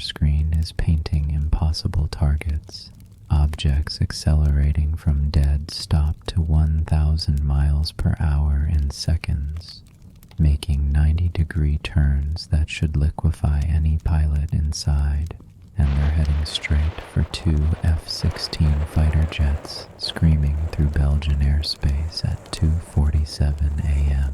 screen is painting impossible targets, objects accelerating from dead stop to 1,000 miles per hour in seconds, making 90-degree turns that should liquefy any pilot inside, and they're heading straight for two F-16 fighter jets screaming through Belgian airspace at 2:47 a.m.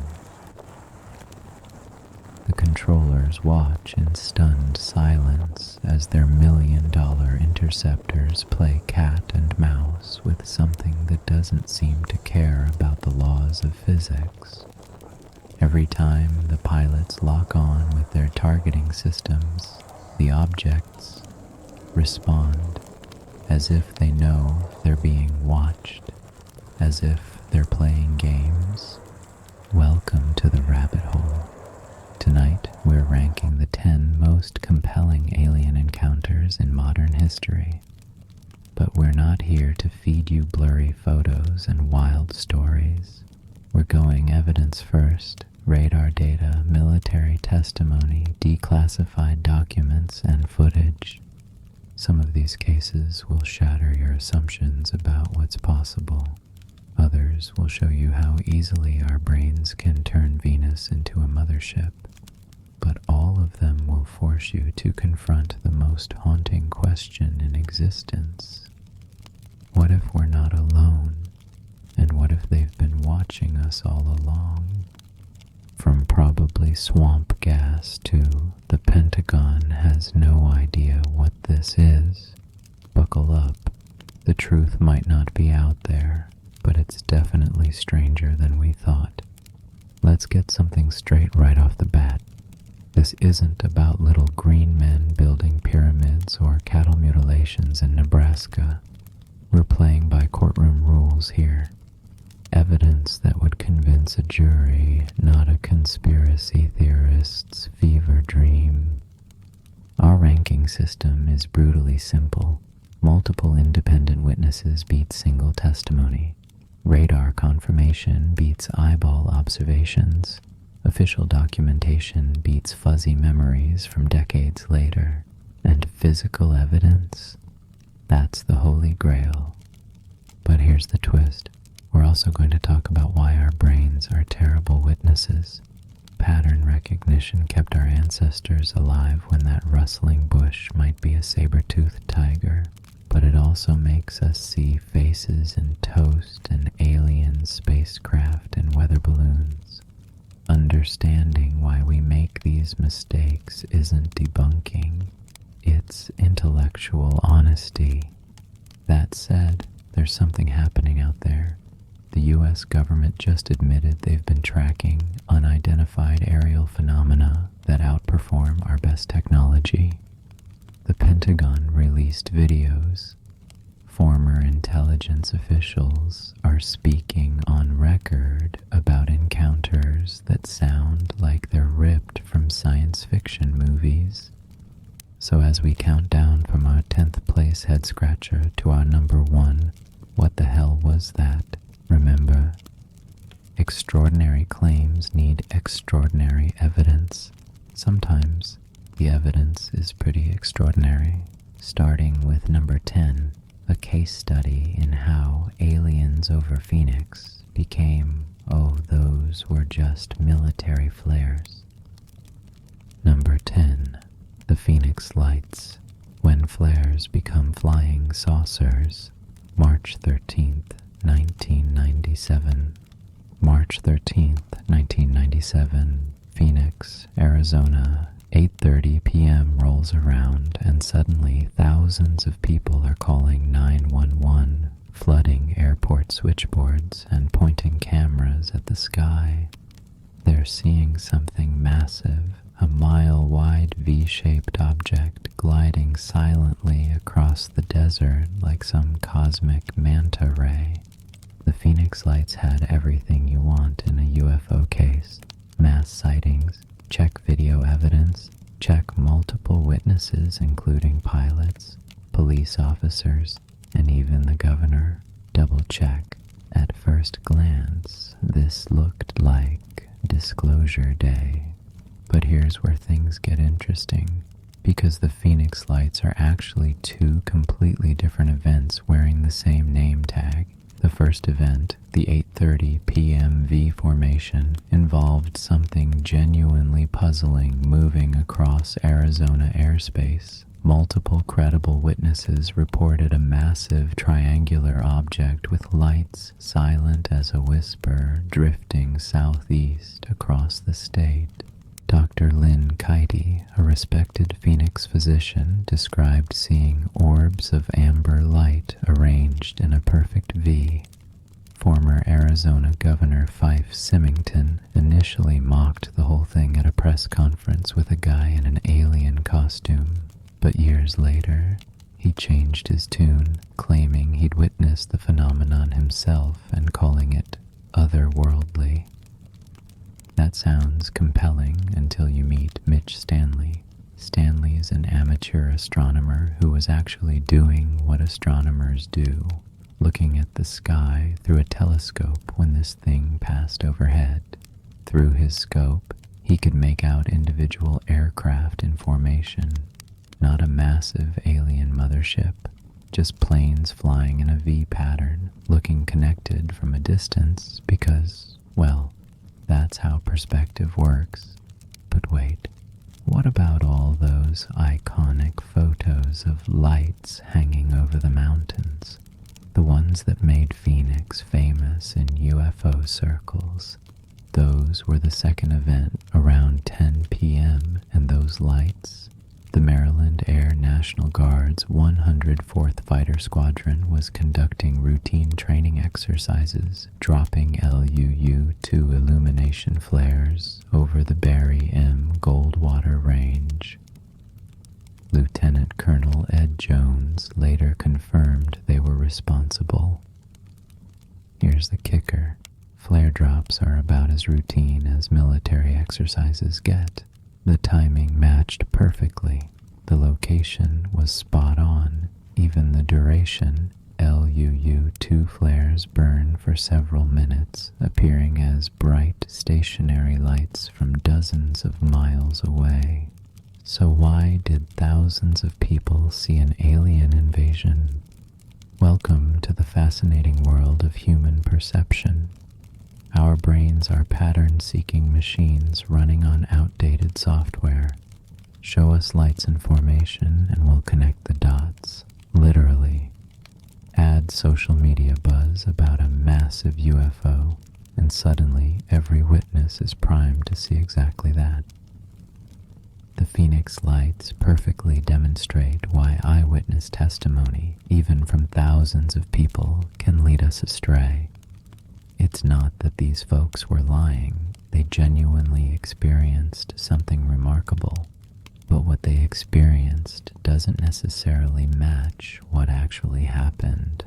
The controllers watch in stunned silence as their million-dollar interceptors play cat and mouse with something that doesn't seem to care about the laws of physics. Every time the pilots lock on with their targeting systems, the objects respond as if they know they're being watched, as if they're playing games. Welcome to the rabbit hole. Tonight, we're ranking the 10 most compelling alien encounters in modern history. But we're not here to feed you blurry photos and wild stories. We're going evidence first, radar data, military testimony, declassified documents, and footage. Some of these cases will shatter your assumptions about what's possible. Others will show you how easily our brains can turn Venus into a mothership. But all of them will force you to confront the most haunting question in existence. What if we're not alone? And what if they've been watching us all along? From probably swamp gas to the Pentagon has no idea what this is. Buckle up. The truth might not be out there, but it's definitely stranger than we thought. Let's get something straight right off the bat. This isn't about little green men building pyramids or cattle mutilations in Nebraska. We're playing by courtroom rules here. Evidence that would convince a jury, not a conspiracy theorist's fever dream. Our ranking system is brutally simple. Multiple independent witnesses beat single testimony. Radar confirmation beats eyeball observations. Official documentation beats fuzzy memories from decades later. And physical evidence? That's the holy grail. But here's the twist. We're also going to talk about why our brains are terrible witnesses. Pattern recognition kept our ancestors alive when that rustling bush might be a saber-toothed tiger, but it also makes us see faces in toast and alien spacecraft and weather balloons. Understanding why we make these mistakes isn't debunking, it's intellectual honesty. That said, there's something happening out there. The U.S. government just admitted they've been tracking unidentified aerial phenomena that outperform our best technology. The Pentagon released videos. Former intelligence officials are speaking on record about encounters that sound like they're ripped from science fiction movies. So as we count down from our 10th place head scratcher to our number 1, what the hell was that? Remember, extraordinary claims need extraordinary evidence. Sometimes the evidence is pretty extraordinary. Starting with number 10, a case study in how aliens over Phoenix became, oh, those were just military flares. Number 10, the Phoenix Lights. When flares become flying saucers. March 13th, 1997. March 13th, 1997, Phoenix, Arizona. 8:30 p.m. rolls around and suddenly thousands of people are calling 911, flooding airport switchboards and pointing cameras at the sky. They're seeing something massive, a mile-wide V-shaped object gliding silently across the desert like some cosmic manta ray. The Phoenix Lights had everything you want in a UFO case. Mass sightings, check video evidence, check multiple witnesses including pilots, police officers, and even the governor. Double check. At first glance, this looked like Disclosure Day. But here's where things get interesting, because the Phoenix Lights are actually two completely different events wearing the same name tag. The first event, the 8:30 p.m. V formation, involved something genuinely puzzling moving across Arizona airspace. Multiple credible witnesses reported a massive triangular object with lights silent as a whisper drifting southeast across the state. Dr. Lynn Kitey, a respected Phoenix physician, described seeing orbs of amber light arranged in a perfect V. Former Arizona Governor Fife Symington initially mocked the whole thing at a press conference with a guy in an alien costume, but years later, he changed his tune, claiming he'd witnessed the phenomenon himself and calling it otherworldly. That sounds compelling until you meet Mitch Stanley. Stanley is an amateur astronomer who was actually doing what astronomers do, looking at the sky through a telescope when this thing passed overhead. Through his scope, he could make out individual aircraft in formation, not a massive alien mothership, just planes flying in a V pattern, looking connected from a distance because, well, that's how perspective works. But wait, what about all those iconic photos of lights hanging over the mountains? The ones that made Phoenix famous in UFO circles. Those were the second event around 10 p.m. and those lights. The Maryland Air National Guard's 104th Fighter Squadron was conducting routine training exercises, dropping LUU-2 illumination flares over the Barry M. Goldwater Range. Lieutenant Colonel Ed Jones later confirmed they were responsible. Here's the kicker. Flare drops are about as routine as military exercises get. The timing matched perfectly. The location was spot on. Even the duration, LUU-2 flares burn for several minutes, appearing as bright stationary lights from dozens of miles away. So why did thousands of people see an alien invasion? Welcome to the fascinating world of human perception. Our brains are pattern-seeking machines running on outdated software. Show us lights in formation and we'll connect the dots, literally. Add social media buzz about a massive UFO, and suddenly every witness is primed to see exactly that. The Phoenix Lights perfectly demonstrate why eyewitness testimony, even from thousands of people, can lead us astray. It's not that these folks were lying, they genuinely experienced something remarkable, but what they experienced doesn't necessarily match what actually happened.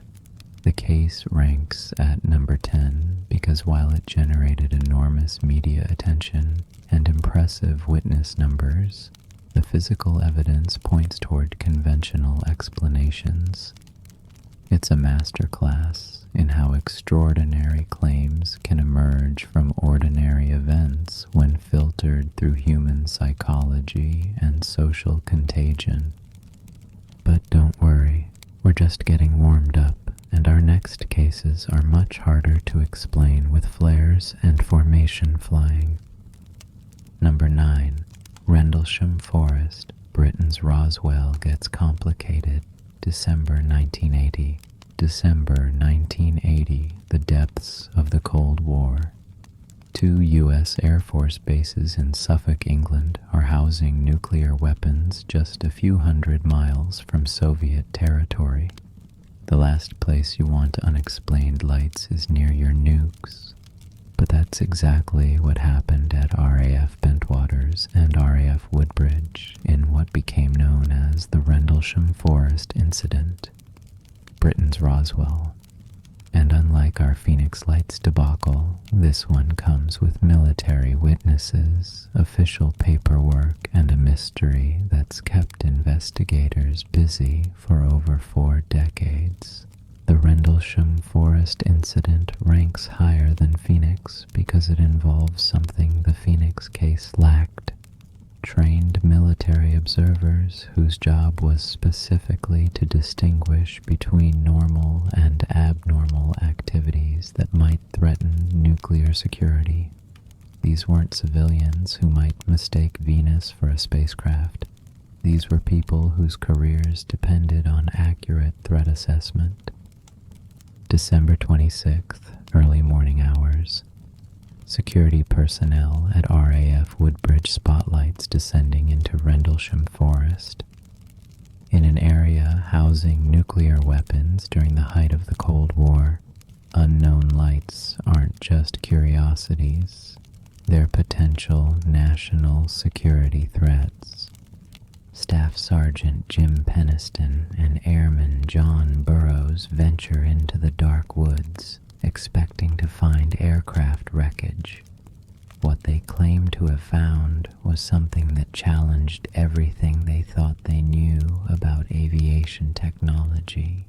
The case ranks at number 10 because while it generated enormous media attention and impressive witness numbers, the physical evidence points toward conventional explanations. It's a masterclass in how extraordinary claims can emerge from ordinary events when filtered through human psychology and social contagion. But don't worry, we're just getting warmed up, and our next cases are much harder to explain with flares and formation flying. Number 9. Rendlesham Forest, Britain's Roswell gets complicated. December 1980. December 1980, the depths of the Cold War. 2 U.S. Air Force bases in Suffolk, England are housing nuclear weapons just a few hundred miles from Soviet territory. The last place you want unexplained lights is near your nukes. But that's exactly what happened at RAF Bentwaters and RAF Woodbridge in what became known as the Rendlesham Forest Incident. Britain's Roswell. And unlike our Phoenix Lights debacle, this one comes with military witnesses, official paperwork, and a mystery that's kept investigators busy for over 4 decades. The Rendlesham Forest incident ranks higher than Phoenix because it involves something the Phoenix case lacked: trained military observers whose job was specifically to distinguish between normal and abnormal activities that might threaten nuclear security. These weren't civilians who might mistake Venus for a spacecraft. These were people whose careers depended on accurate threat assessment. December 26th, early morning hours. Security personnel at RAF Woodbridge spotlights descending into Rendlesham Forest. In an area housing nuclear weapons during the height of the Cold War, unknown lights aren't just curiosities, they're potential national security threats. Staff Sergeant Jim Peniston and Airman John Burroughs venture into the dark woods, expecting to find aircraft wreckage. What they claimed to have found was something that challenged everything they thought they knew about aviation technology.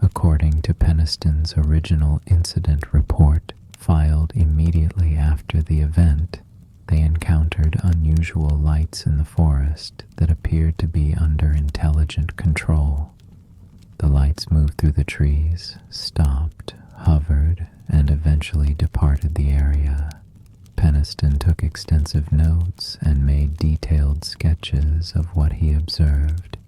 According to Peniston's original incident report, filed immediately after the event, they encountered unusual lights in the forest that appeared to be under intelligent control. The lights moved through the trees, stopped, hovered, and eventually departed the area. Peniston took extensive notes and made detailed sketches of what he observed.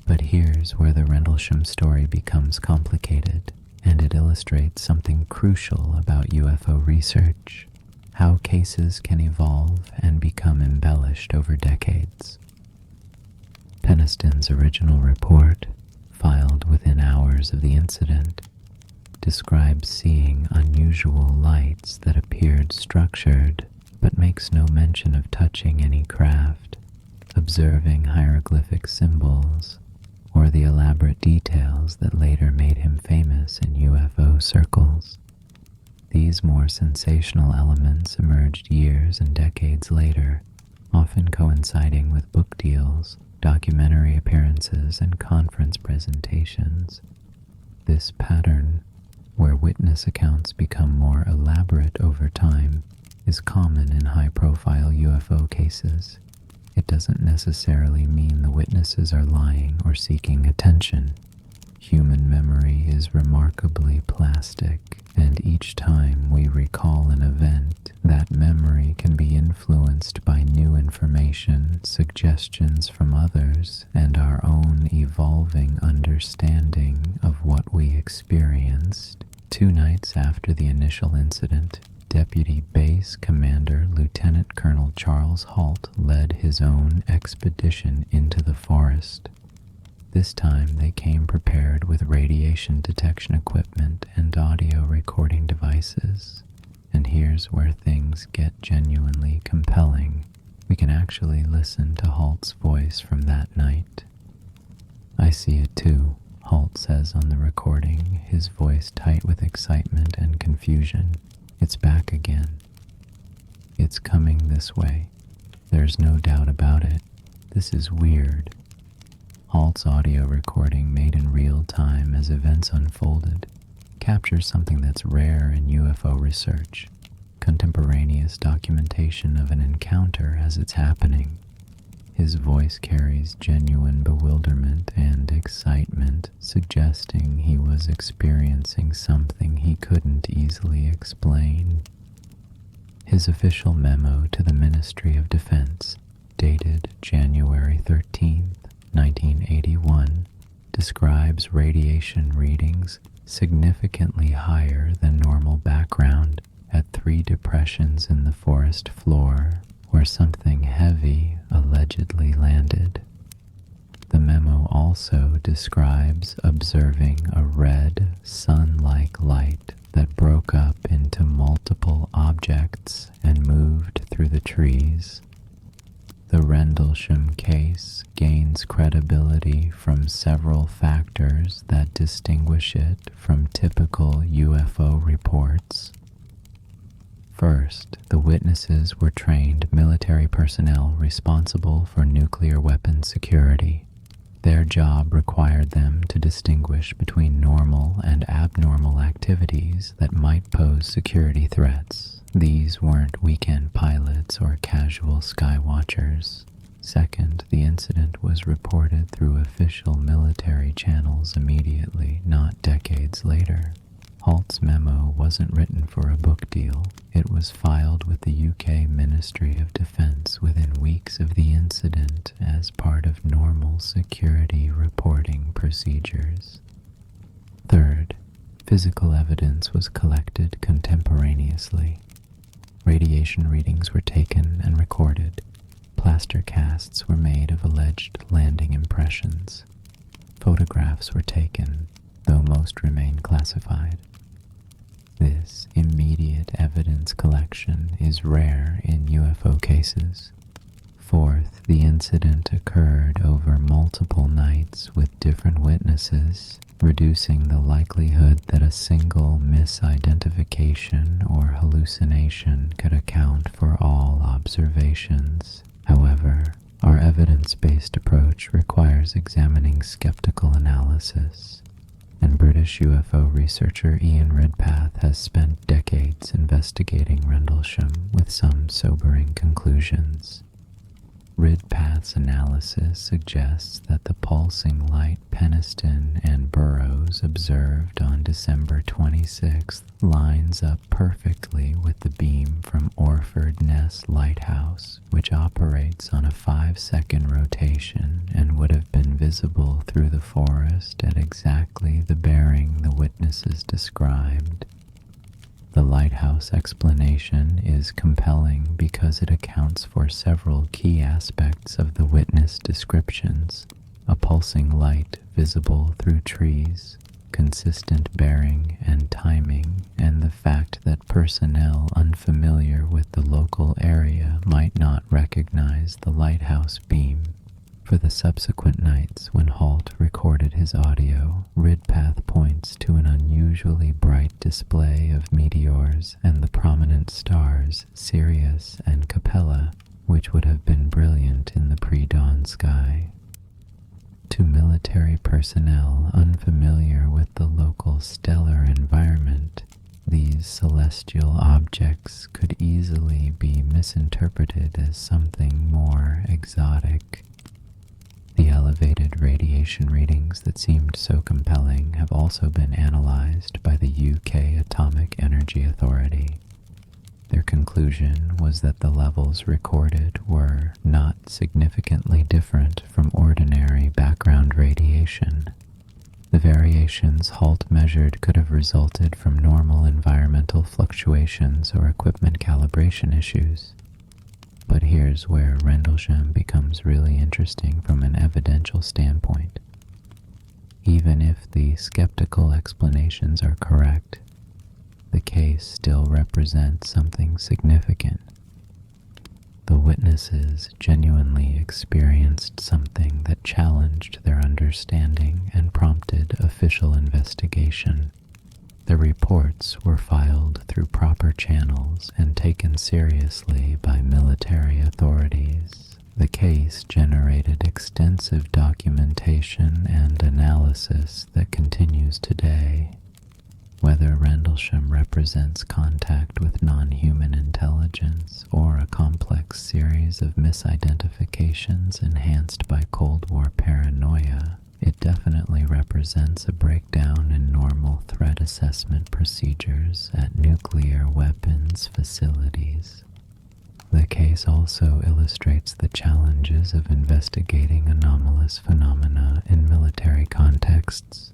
But here's where the Rendlesham story becomes complicated, and it illustrates something crucial about UFO research: how cases can evolve and become embellished over decades. Peniston's original report, filed within hours of the incident, describes seeing unusual lights that appeared structured but makes no mention of touching any craft, observing hieroglyphic symbols, or the elaborate details that later made him famous in UFO circles. These more sensational elements emerged years and decades later, often coinciding with book deals, documentary appearances, and conference presentations. This pattern, where witness accounts become more elaborate over time, is common in high-profile UFO cases. It doesn't necessarily mean the witnesses are lying or seeking attention. Human memory is remarkably plastic, and each time we recall an event, that memory can be influenced by new information, suggestions from others, and our own evolving understanding of what we experienced. 2 nights after the initial incident, Deputy Base Commander Lieutenant Colonel Charles Halt led his own expedition into the forest. This time they came prepared with radiation detection equipment and audio recording devices. And here's where things get genuinely compelling. We can actually listen to Halt's voice from that night. "I see it too," Halt says on the recording, his voice tight with excitement and confusion. "It's back again. It's coming this way. There's no doubt about it. This is weird." Halt's audio recording, made in real time as events unfolded, captures something that's rare in UFO research: contemporaneous documentation of an encounter as it's happening. His voice carries genuine bewilderment and excitement, suggesting he was experiencing something he couldn't easily explain. His official memo to the Ministry of Defense, dated January 13th, 1981, describes radiation readings significantly higher than normal background at 3 depressions in the forest floor where something heavy allegedly landed. The memo also describes observing a red, sun-like light that broke up into multiple objects and moved through the trees. The Rendlesham case gains credibility from several factors that distinguish it from typical UFO reports. First, the witnesses were trained military personnel responsible for nuclear weapon security. Their job required them to distinguish between normal and abnormal activities that might pose security threats, These weren't weekend pilots or casual sky watchers. Second, the incident was reported through official military channels immediately, not decades later. Halt's memo wasn't written for a book deal. It was filed with the UK Ministry of Defence within weeks of the incident as part of normal security reporting procedures. Third, physical evidence was collected contemporaneously. Radiation readings were taken and recorded. Plaster casts were made of alleged landing impressions. Photographs were taken, though most remain classified. This immediate evidence collection is rare in UFO cases. Fourth, the incident occurred over multiple nights with different witnesses, reducing the likelihood that a single misidentification or hallucination could account for all observations. However, our evidence-based approach requires examining skeptical analysis, and British UFO researcher Ian Redpath has spent decades investigating Rendlesham with some sobering conclusions. Redpath's analysis suggests that the pulsing light Peniston and Burroughs observed on December 26th lines up perfectly with the beam from Orford Ness Lighthouse, which operates on a 5-second rotation and would have been visible through the forest at exactly the bearing the witnesses described. The lighthouse explanation is compelling because it accounts for several key aspects of the witness descriptions: a pulsing light visible through trees, consistent bearing and timing, and the fact that personnel unfamiliar with the local area might not recognize the lighthouse beam. For the subsequent nights when Halt recorded his audio, Redpath points to an unusually bright display of meteors and the prominent stars Sirius and Capella, which would have been brilliant in the pre-dawn sky. To military personnel unfamiliar with the local stellar environment, these celestial objects could easily be misinterpreted as something more exotic. The elevated radiation readings that seemed so compelling have also been analyzed by the UK Atomic Energy Authority. Their conclusion was that the levels recorded were not significantly different from ordinary background radiation. The variations Halt measured could have resulted from normal environmental fluctuations or equipment calibration issues. But here's where Rendlesham becomes really interesting from an evidential standpoint. Even if the skeptical explanations are correct, the case still represents something significant. The witnesses genuinely experienced something that challenged their understanding and prompted official investigation. The reports were filed through proper channels and taken seriously by military authorities. The case generated extensive documentation and analysis that continues today. Whether Rendlesham represents contact with non-human intelligence or a complex series of misidentifications enhanced by Cold War paranoia, it definitely represents a breakdown in normal threat assessment procedures at nuclear weapons facilities. The case also illustrates the challenges of investigating anomalous phenomena in military contexts,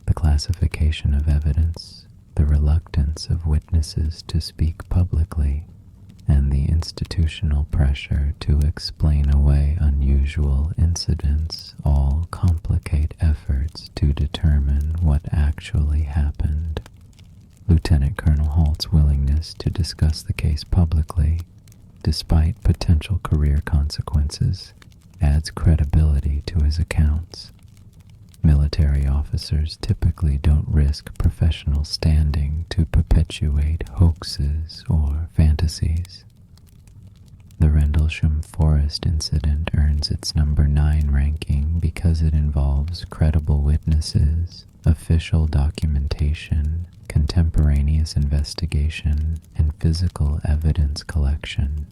the classification of evidence, the reluctance of witnesses to speak publicly, and the institutional pressure to explain away unusual incidents all complicate efforts to determine what actually happened. Lieutenant Colonel Halt's willingness to discuss the case publicly, despite potential career consequences, adds credibility to his accounts. Military officers typically don't risk professional standing to perpetuate hoaxes or fantasies. The Rendlesham Forest incident earns its number 9 ranking because it involves credible witnesses, official documentation, contemporaneous investigation, and physical evidence collection.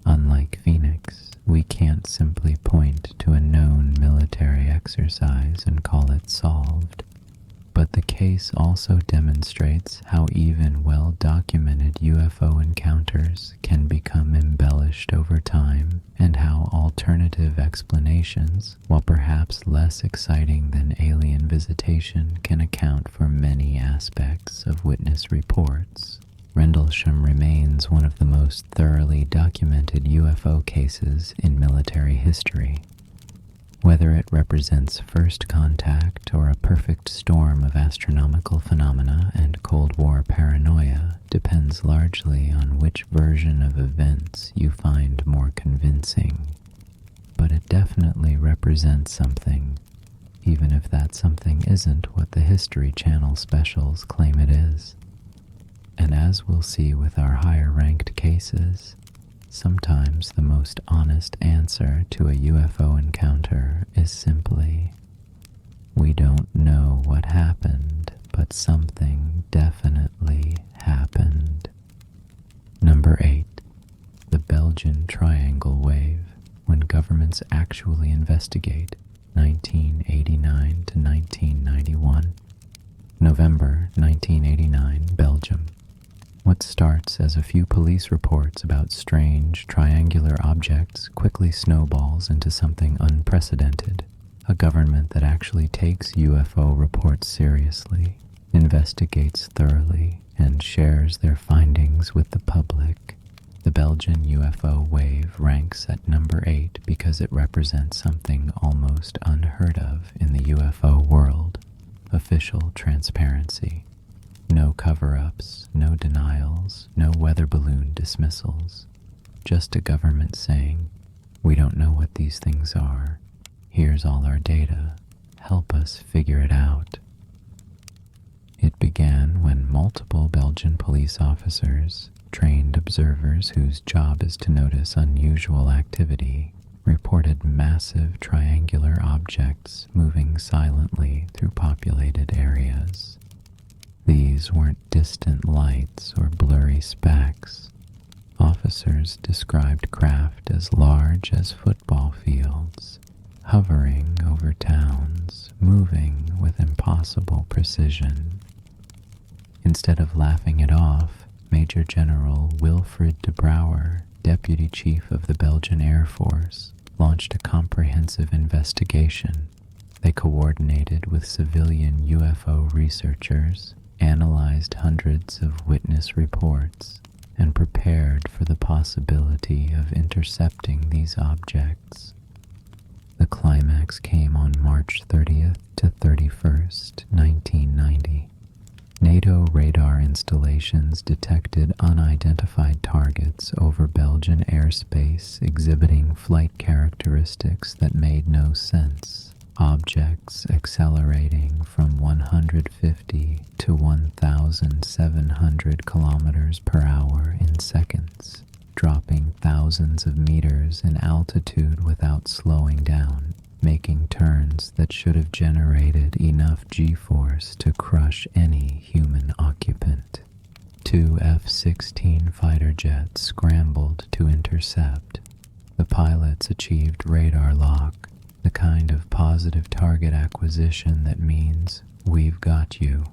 Unlike Phoenix, we can't simply point to a known military exercise and call it solved. But the case also demonstrates how even well-documented UFO encounters can become embellished over time, and how alternative explanations, while perhaps less exciting than alien visitation, can account for many aspects of witness reports. Rendlesham remains one of the most thoroughly documented UFO cases in military history. Whether it represents first contact or a perfect storm of astronomical phenomena and Cold War paranoia depends largely on which version of events you find more convincing. But it definitely represents something, even if that something isn't what the History Channel specials claim it is. And as we'll see with our higher-ranked cases, sometimes the most honest answer to a UFO encounter is simply, we don't know what happened, but something definitely happened. Number 8. The Belgian Triangle Wave, when governments actually investigate, 1989 to 1991. November 1989, Belgium. What starts as a few police reports about strange, triangular objects quickly snowballs into something unprecedented. A government that actually takes UFO reports seriously, investigates thoroughly, and shares their findings with the public. The Belgian UFO wave ranks at number 8 because it represents something almost unheard of in the UFO world: official transparency. No cover-ups, no denials, no weather balloon dismissals. Just a government saying, we don't know what these things are. Here's all our data. Help us figure it out. It began when multiple Belgian police officers, trained observers whose job is to notice unusual activity, reported massive triangular objects moving silently through populated areas. These weren't distant lights or blurry specks. Officers described craft as large as football fields, hovering over towns, moving with impossible precision. Instead of laughing it off, Major General Wilfred de Brouwer, Deputy Chief of the Belgian Air Force, launched a comprehensive investigation. They coordinated with civilian UFO researchers, analyzed hundreds of witness reports, and prepared for the possibility of intercepting these objects. The climax came on March 30th to 31st, 1990. NATO radar installations detected unidentified targets over Belgian airspace exhibiting flight characteristics that made no sense. Objects accelerating from 150 to 1,700 kilometers per hour in seconds, dropping thousands of meters in altitude without slowing down, making turns that should have generated enough G-force to crush any human occupant. 2 F-16 fighter jets scrambled to intercept. The pilots achieved radar lock, the kind of positive target acquisition that means, we've got you.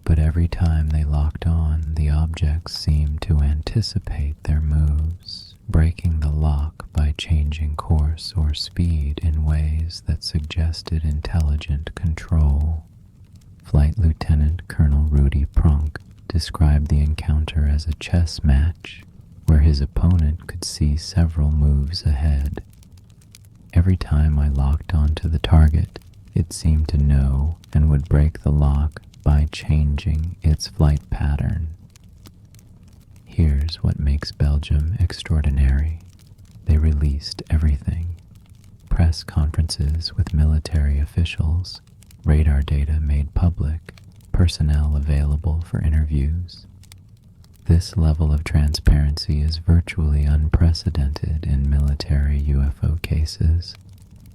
But every time they locked on, the objects seemed to anticipate their moves, breaking the lock by changing course or speed in ways that suggested intelligent control. Flight Lieutenant Colonel Rudy Pronk described the encounter as a chess match, where his opponent could see several moves ahead. Every time I locked onto the target, it seemed to know and would break the lock by changing its flight pattern. Here's what makes Belgium extraordinary. They released everything. Press conferences with military officials, radar data made public, personnel available for interviews. This level of transparency is virtually unprecedented in military UFO cases,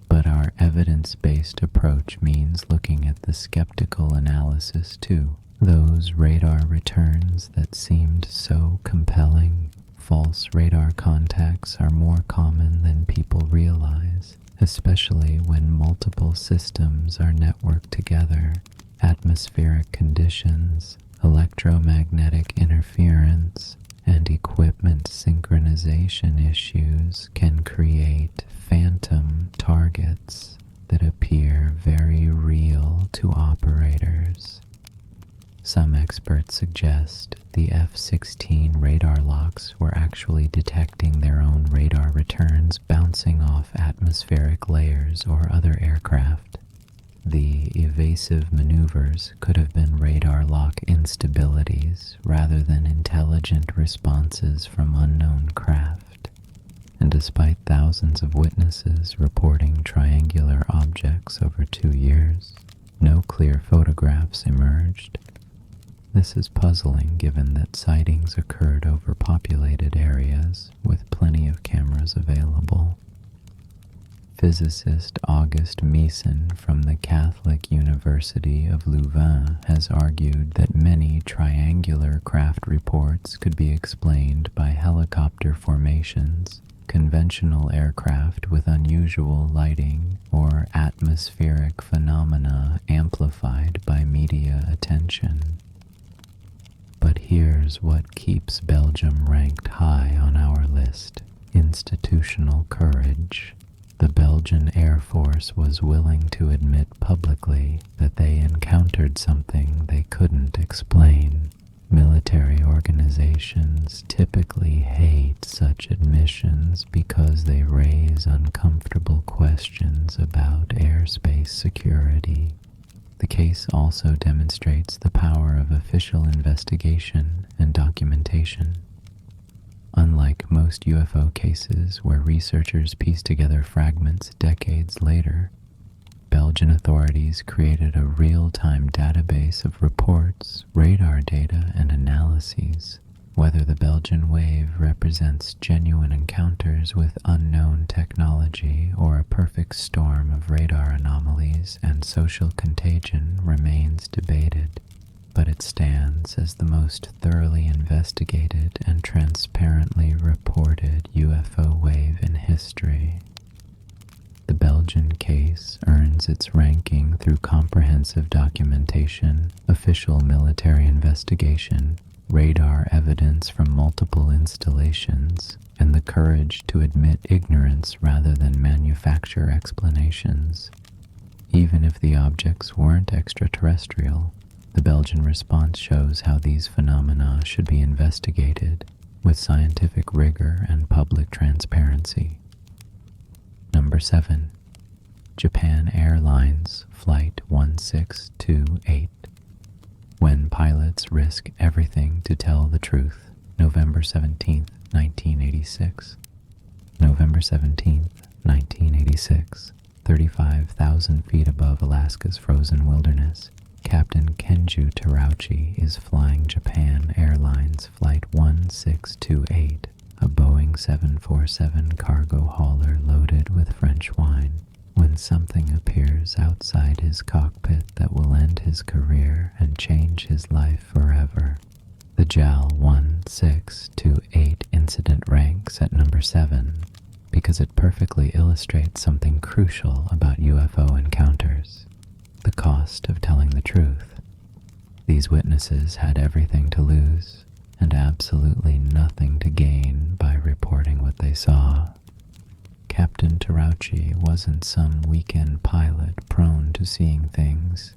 but our evidence-based approach means looking at the skeptical analysis too. Those radar returns that seemed so compelling. False radar contacts are more common than people realize, especially when multiple systems are networked together. Atmospheric conditions, electromagnetic interference, and equipment synchronization issues can create phantom targets that appear very real to operators. Some experts suggest the F-16 radar locks were actually detecting their own radar returns bouncing off atmospheric layers or other aircraft. The evasive maneuvers could have been radar lock instabilities rather than intelligent responses from unknown craft. And despite thousands of witnesses reporting triangular objects over 2 years, no clear photographs emerged. This is puzzling given that sightings occurred over populated areas with plenty of cameras available. Physicist Auguste Meessen from the Catholic University of Louvain has argued that many triangular craft reports could be explained by helicopter formations, conventional aircraft with unusual lighting, or atmospheric phenomena amplified by media attention. But here's what keeps Belgium ranked high on our list: institutional courage. The Belgian Air Force was willing to admit publicly that they encountered something they couldn't explain. Military organizations typically hate such admissions because they raise uncomfortable questions about airspace security. The case also demonstrates the power of official investigation and documentation. Unlike most UFO cases where researchers piece together fragments decades later, Belgian authorities created a real-time database of reports, radar data, and analyses. Whether the Belgian wave represents genuine encounters with unknown technology or a perfect storm of radar anomalies and social contagion remains debated, but it stands as the most thoroughly investigated and transparently reported UFO wave in history. The Belgian case earns its ranking through comprehensive documentation, official military investigation, radar evidence from multiple installations, and the courage to admit ignorance rather than manufacture explanations. Even if the objects weren't extraterrestrial, the Belgian response shows how these phenomena should be investigated with scientific rigor and public transparency. Number 7. Japan Airlines Flight 1628. When Pilots Risk Everything to Tell the Truth. November 17, 1986. November 17, 1986. 35,000 feet above Alaska's frozen wilderness, Captain Kenju Terauchi is flying Japan Airlines Flight 1628, a Boeing 747 cargo hauler loaded with French wine, when something appears outside his cockpit that will end his career and change his life forever. The JAL 1628 incident ranks at number 7 because it perfectly illustrates something crucial about UFO encounters: the cost of telling the truth. These witnesses had everything to lose and absolutely nothing to gain by reporting what they saw. Captain Terauchi wasn't some weekend pilot prone to seeing things.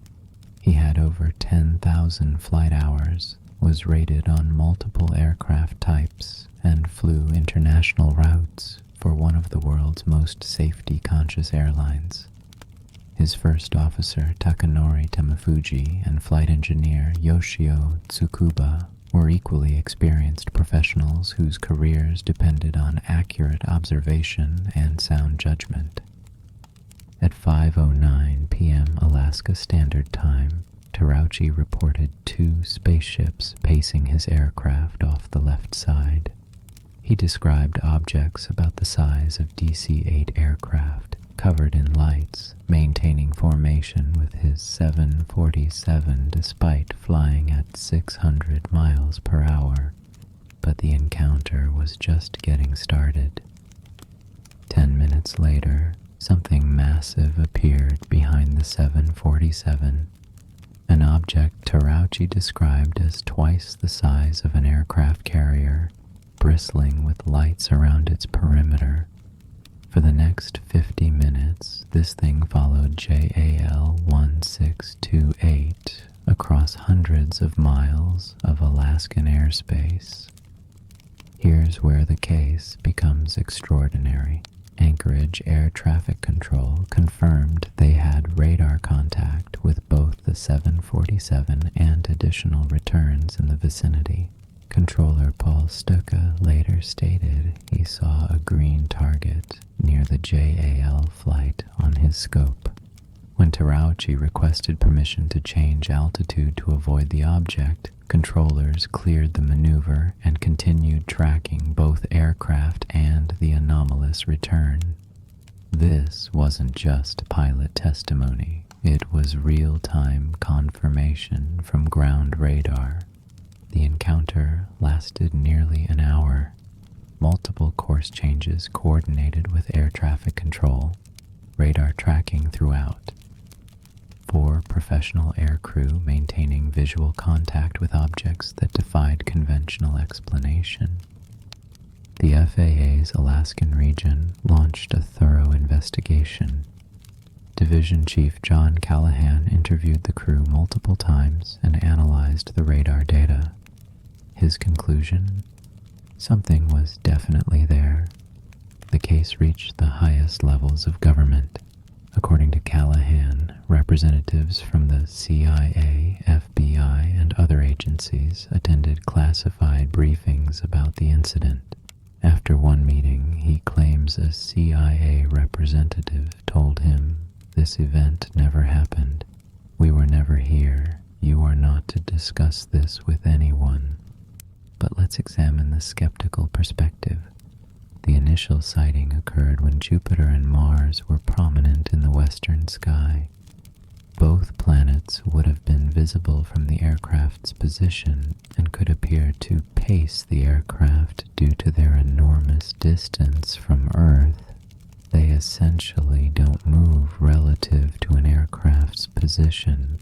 He had over 10,000 flight hours, was rated on multiple aircraft types, and flew international routes for one of the world's most safety-conscious airlines. His first officer, Takanori Temafuji, and flight engineer Yoshio Tsukuba were equally experienced professionals whose careers depended on accurate observation and sound judgment. At 5:09 p.m. Alaska Standard Time, Terauchi reported 2 spaceships pacing his aircraft off the left side. He described objects about the size of DC-8 aircraft covered in lights, maintaining formation with his 747 despite flying at 600 miles per hour. But the encounter was just getting started. 10 minutes later, something massive appeared behind the 747, an object Terauchi described as twice the size of an aircraft carrier, bristling with lights around its perimeter. For the next 50 minutes, this thing followed JAL 1628 across hundreds of miles of Alaskan airspace. Here's where the case becomes extraordinary. Anchorage Air Traffic Control confirmed they had radar contact with both the 747 and additional returns in the vicinity. Controller Paul Stuka later stated he saw a green target near the JAL flight on his scope. When Terauchi requested permission to change altitude to avoid the object, controllers cleared the maneuver and continued tracking both aircraft and the anomalous return. This wasn't just pilot testimony, it was real-time confirmation from ground radar. The encounter lasted nearly an hour. Multiple course changes coordinated with air traffic control, radar tracking throughout. 4 professional aircrew maintaining visual contact with objects that defied conventional explanation. The FAA's Alaskan region launched a thorough investigation. Division Chief John Callahan interviewed the crew multiple times and analyzed the radar data. His conclusion? Something was definitely there. The case reached the highest levels of government. According to Callahan, representatives from the CIA, FBI, and other agencies attended classified briefings about the incident. After one meeting, he claims a CIA representative told him, "This event never happened. We were never here. You are not to discuss this with anyone." But let's examine the skeptical perspective. The initial sighting occurred when Jupiter and Mars were prominent in the western sky. Both planets would have been visible from the aircraft's position and could appear to pace the aircraft due to their enormous distance from Earth. They essentially don't move relative to an aircraft's position.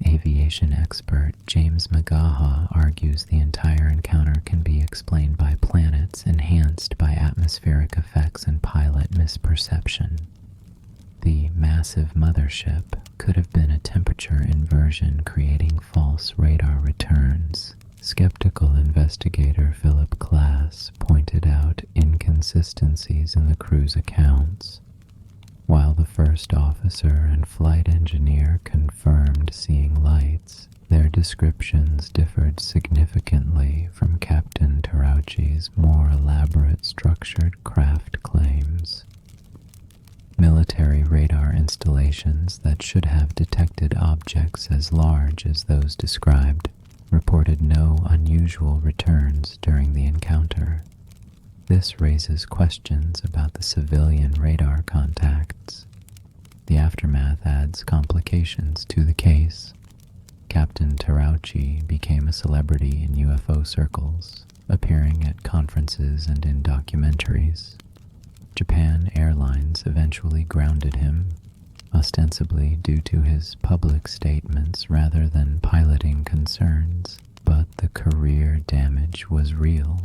Aviation expert James McGaha argues the entire encounter can be explained by planets enhanced by atmospheric effects and pilot misperception. The massive mothership could have been a temperature inversion creating false radar returns. Skeptical investigator Philip Klass pointed out inconsistencies in the crew's accounts. While the first officer and flight engineer confirmed seeing lights, their descriptions differed significantly from Captain Terauchi's more elaborate structured craft claims. Military radar installations that should have detected objects as large as those described reported no unusual returns during the encounter. This raises questions about the civilian radar contacts. The aftermath adds complications to the case. Captain Terauchi became a celebrity in UFO circles, appearing at conferences and in documentaries. Japan Airlines eventually grounded him, ostensibly due to his public statements rather than piloting concerns, but the career damage was real.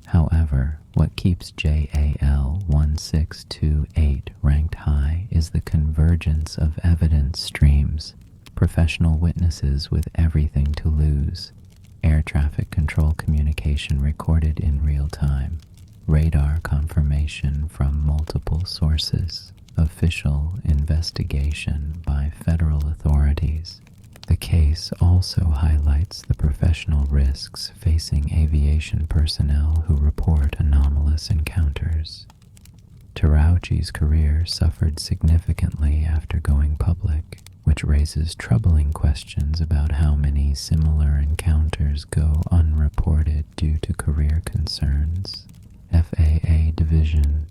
However, what keeps JAL 1628 ranked high is the convergence of evidence streams, professional witnesses with everything to lose, air traffic control communication recorded in real time, radar confirmation from multiple sources, official investigation by federal authorities. The case also highlights the professional risks facing aviation personnel who report anomalous encounters. Terauchi's career suffered significantly after going public, which raises troubling questions about how many similar encounters go unreported due to career concerns. FAA Division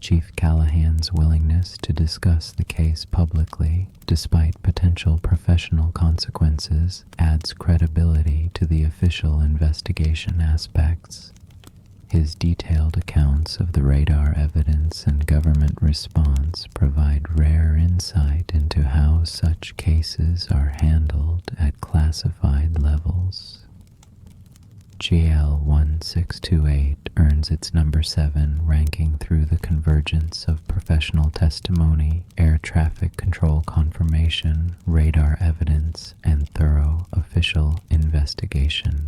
Chief Callahan's willingness to discuss the case publicly, despite potential professional consequences, adds credibility to the official investigation aspects. His detailed accounts of the radar evidence and government response provide rare insight into how such cases are handled at classified levels. GL 1628 earns its number 7 ranking through the convergence of professional testimony, air traffic control confirmation, radar evidence, and thorough official investigation.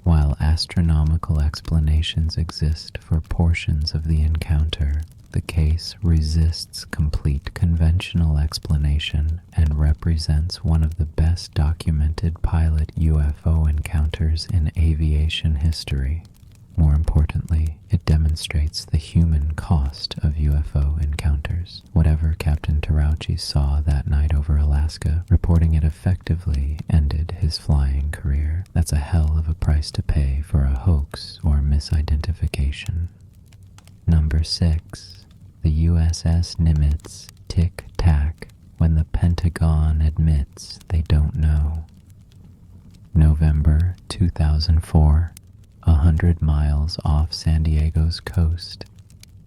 While astronomical explanations exist for portions of the encounter, the case resists complete conventional explanation and represents one of the best documented pilot UFO encounters in aviation history. More importantly, it demonstrates the human cost of UFO encounters. Whatever Captain Tarauchi saw that night over Alaska, reporting it effectively ended his flying career. That's a hell of a price to pay for a hoax or misidentification. Number 6. The USS Nimitz tic-tac when the Pentagon admits they don't know. November 2004, 100 miles off San Diego's coast,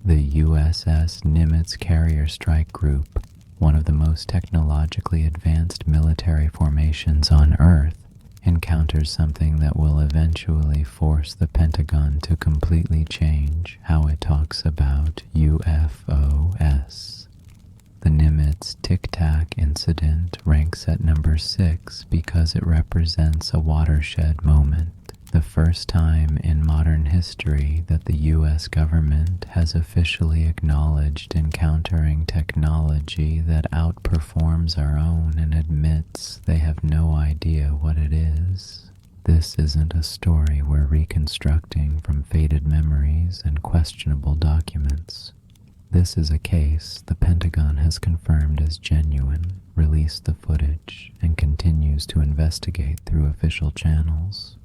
the USS Nimitz Carrier Strike Group, one of the most technologically advanced military formations on Earth, encounters something that will eventually force the Pentagon to completely change how it talks about UFOs. The Nimitz Tic-Tac incident ranks at number 6 because it represents a watershed moment, the first time in modern history that the U.S. government has officially acknowledged encountering technology that outperforms our own and admits they have no idea what it is. This isn't a story we're reconstructing from faded memories and questionable documents. This is a case the Pentagon has confirmed as genuine, released the footage, and continues to investigate through official channels.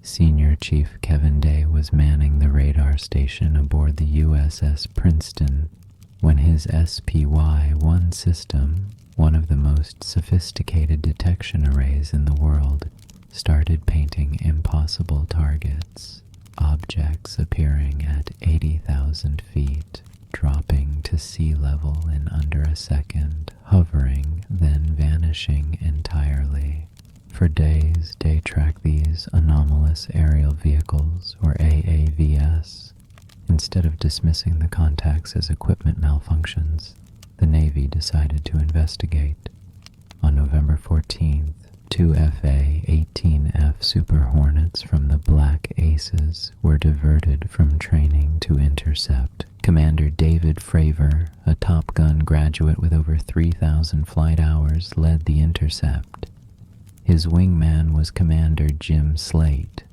Senior Chief Kevin Day was manning the radar station aboard the USS Princeton when his SPY-1 system, one of the most sophisticated detection arrays in the world, started painting impossible targets, objects appearing at 80,000 feet, dropping to sea level in under a second, hovering, then vanishing entirely. For days, Day tracked these anomalous aerial vehicles, or AAVS. Instead of dismissing the contacts as equipment malfunctions, the Navy decided to investigate. On November 14th, 2 FA-18F Super Hornets from the Black Aces were diverted from training to intercept. Commander David Fravor, a Top Gun graduate with over 3,000 flight hours, led the intercept. His wingman was Commander Jim Slate.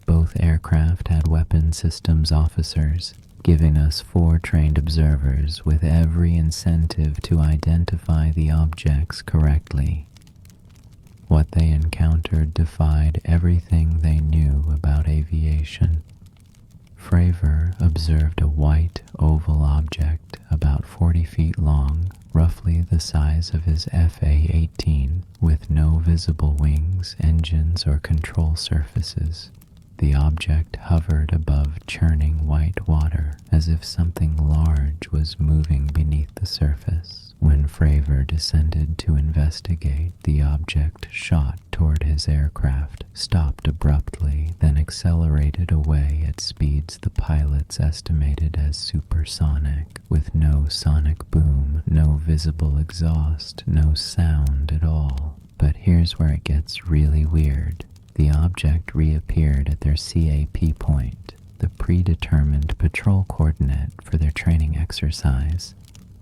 Both aircraft had weapons systems officers, giving us 4 trained observers with every incentive to identify the objects correctly. What they encountered defied everything they knew about aviation. Fravor observed a white oval object about 40 feet long, roughly the size of his FA-18, with no visible wings, engines, or control surfaces. The object hovered above churning white water, as if something large was moving beneath the surface. When Fravor descended to investigate, the object shot toward his aircraft, stopped abruptly, then accelerated away at speeds the pilots estimated as supersonic, with no sonic boom, no visible exhaust, no sound at all. But here's where it gets really weird. The object reappeared at their CAP point, the predetermined patrol coordinate for their training exercise,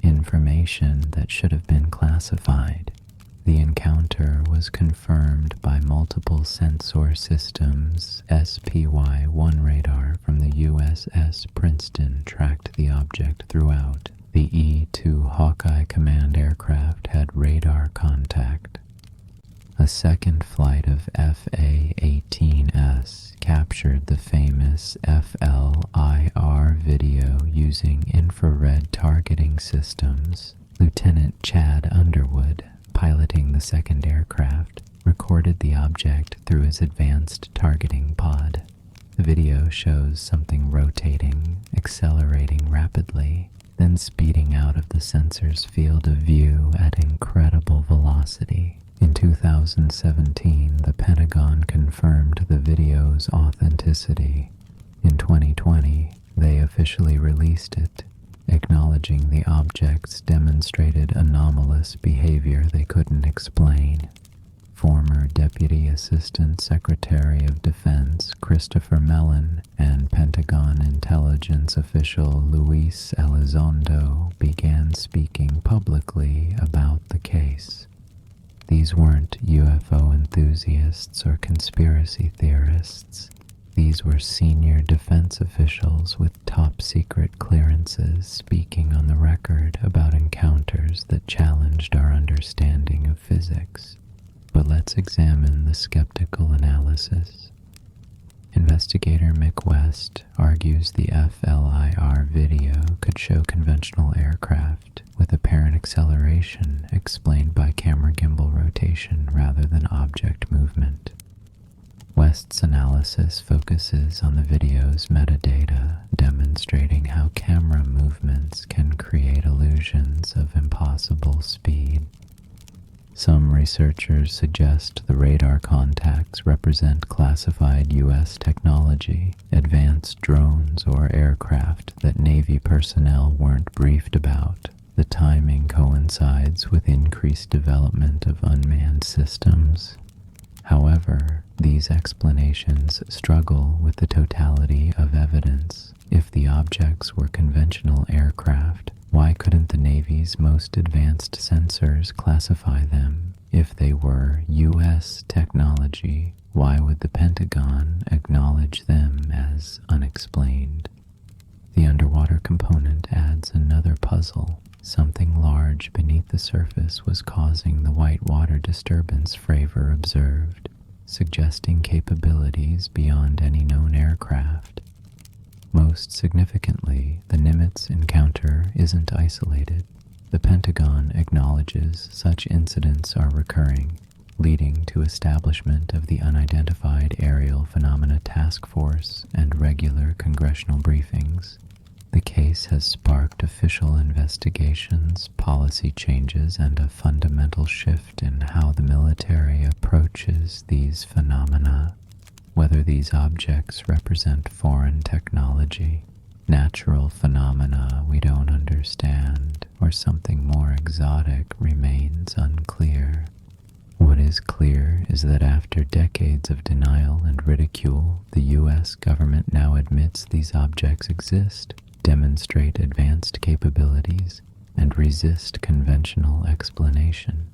information that should have been classified. The encounter was confirmed by multiple sensor systems. SPY-1 radar from the USS Princeton tracked the object throughout. The E-2 Hawkeye command aircraft had radar contact. A second flight of FA-18S captured the famous FLIR video using infrared targeting systems, Lieutenant Chad Underwood, piloting the second aircraft, recorded the object through his advanced targeting pod. The video shows something rotating, accelerating rapidly, then speeding out of the sensor's field of view at incredible velocity. In 2017, the Pentagon confirmed the video's authenticity. In 2020, they officially released it, acknowledging the objects demonstrated anomalous behavior they couldn't explain. Former Deputy Assistant Secretary of Defense Christopher Mellon and Pentagon intelligence official Luis Elizondo began speaking publicly about the case. These weren't UFO enthusiasts or conspiracy theorists. These were senior defense officials with top-secret clearances speaking on the record about encounters that challenged our understanding of physics. But let's examine the skeptical analysis. Investigator Mick West argues the FLIR video could show conventional aircraft with apparent acceleration explained by camera gimbal rotation rather than object movement. West's analysis focuses on the video's metadata, demonstrating how camera movements can create illusions of impossible speed. Some researchers suggest the radar contacts represent classified U.S. technology, advanced drones or aircraft that Navy personnel weren't briefed about. The timing coincides with increased development of unmanned systems. However, these explanations struggle with the totality of evidence. If the objects were conventional aircraft, why couldn't the Navy's most advanced sensors classify them? If they were U.S. technology, why would the Pentagon acknowledge them as unexplained? The underwater component adds another puzzle. Something large beneath the surface was causing the white water disturbance Fravor observed, suggesting capabilities beyond any known aircraft. Most significantly, the Nimitz encounter isn't isolated. The Pentagon acknowledges such incidents are recurring, leading to establishment of the Unidentified Aerial Phenomena Task Force and regular congressional briefings. The case has sparked official investigations, policy changes, and a fundamental shift in how the military approaches these phenomena. Whether these objects represent foreign technology, natural phenomena we don't understand, or something more exotic remains unclear. What is clear is that after decades of denial and ridicule, the U.S. government now admits these objects exist, demonstrate advanced capabilities, and resist conventional explanation.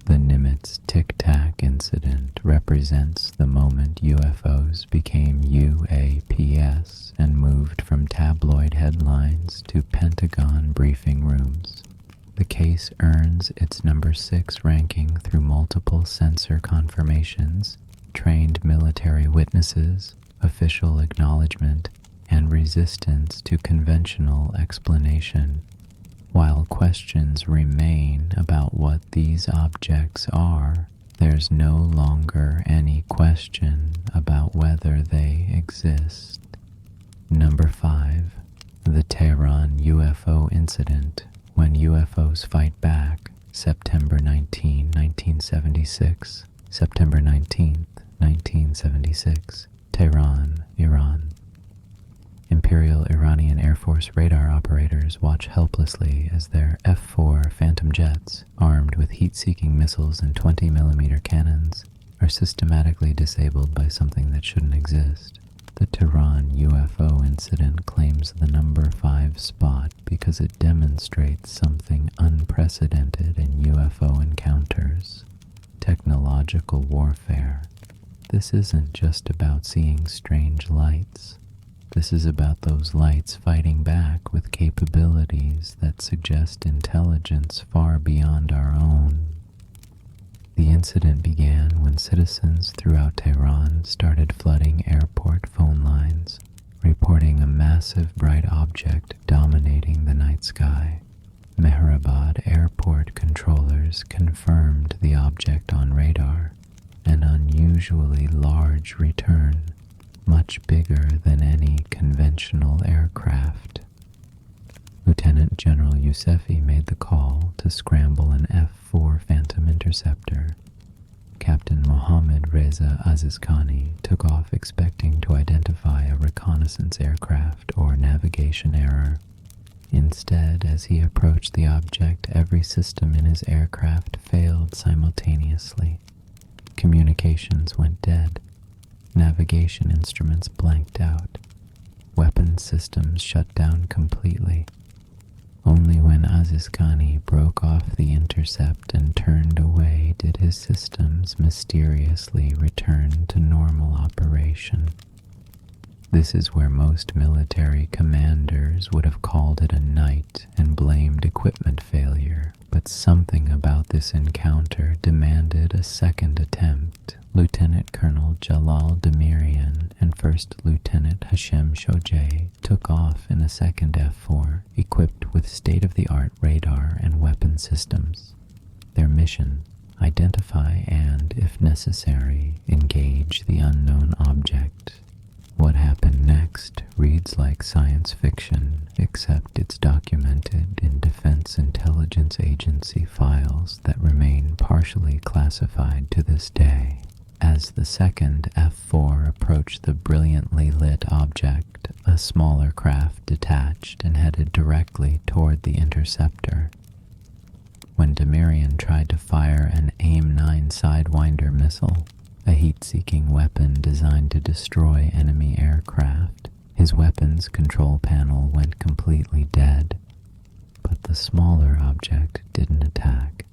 The Nimitz Tic Tac incident represents the moment UFOs became UAPs and moved from tabloid headlines to Pentagon briefing rooms. The case earns its number 6 ranking through multiple sensor confirmations, trained military witnesses, official acknowledgement, and resistance to conventional explanation. While questions remain about what these objects are, there's no longer any question about whether they exist. Number 5. The Tehran UFO incident. When UFOs fight back, September 19, 1976. September 19, 1976. Tehran, Iran. Imperial Iranian Air Force radar operators watch helplessly as their F-4 Phantom jets, armed with heat-seeking missiles and 20mm cannons, are systematically disabled by something that shouldn't exist. The Tehran UFO incident claims the number 5 spot because it demonstrates something unprecedented in UFO encounters: technological warfare. This isn't just about seeing strange lights. This is about those lights fighting back with capabilities that suggest intelligence far beyond our own. The incident began when citizens throughout Tehran started flooding airport phone lines, reporting a massive bright object dominating the night sky. Mehrabad Airport controllers confirmed the object on radar, an unusually large return, much bigger than any conventional aircraft. Lieutenant General Yousefi made the call to scramble an F-4 Phantom interceptor. Captain Mohammad Reza Azizkhani took off expecting to identify a reconnaissance aircraft or navigation error. Instead, as he approached the object, every system in his aircraft failed simultaneously. Communications went dead. Navigation instruments blanked out. Weapons systems shut down completely. Only when Azizkhani broke off the intercept and turned away did his systems mysteriously return to normal operation. This is where most military commanders would have called it a night and blamed equipment failure, but something about this encounter demanded a second attempt. Lieutenant Colonel Jalal Demirian and First Lieutenant Hashem Shojeh took off in a second F-4, equipped with state-of-the-art radar and weapon systems. Their mission: identify and, if necessary, engage the unknown object. What happened next reads like science fiction, except it's documented in Defense Intelligence Agency files that remain partially classified to this day. As the second F-4 approached the brilliantly lit object, a smaller craft detached and headed directly toward the interceptor. When Demirian tried to fire an AIM-9 Sidewinder missile, a heat-seeking weapon designed to destroy enemy aircraft, his weapons control panel went completely dead. But the smaller object didn't attack.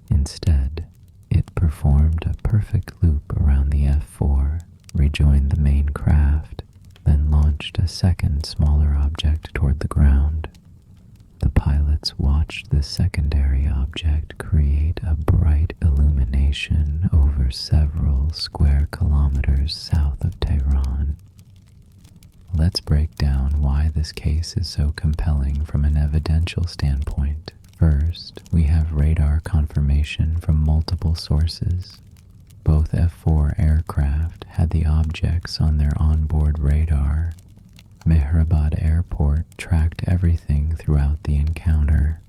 Instead, it performed a perfect loop around the F-4, rejoined the main craft, then launched a second smaller object toward the ground. The pilots watched the secondary object create a bright illumination over several square kilometers south of Tehran. Let's break down why this case is so compelling from an evidential standpoint. First, we have radar confirmation from multiple sources. Both F-4 aircraft had the objects on their onboard radar. Mehrabad Airport tracked everything throughout the encounter.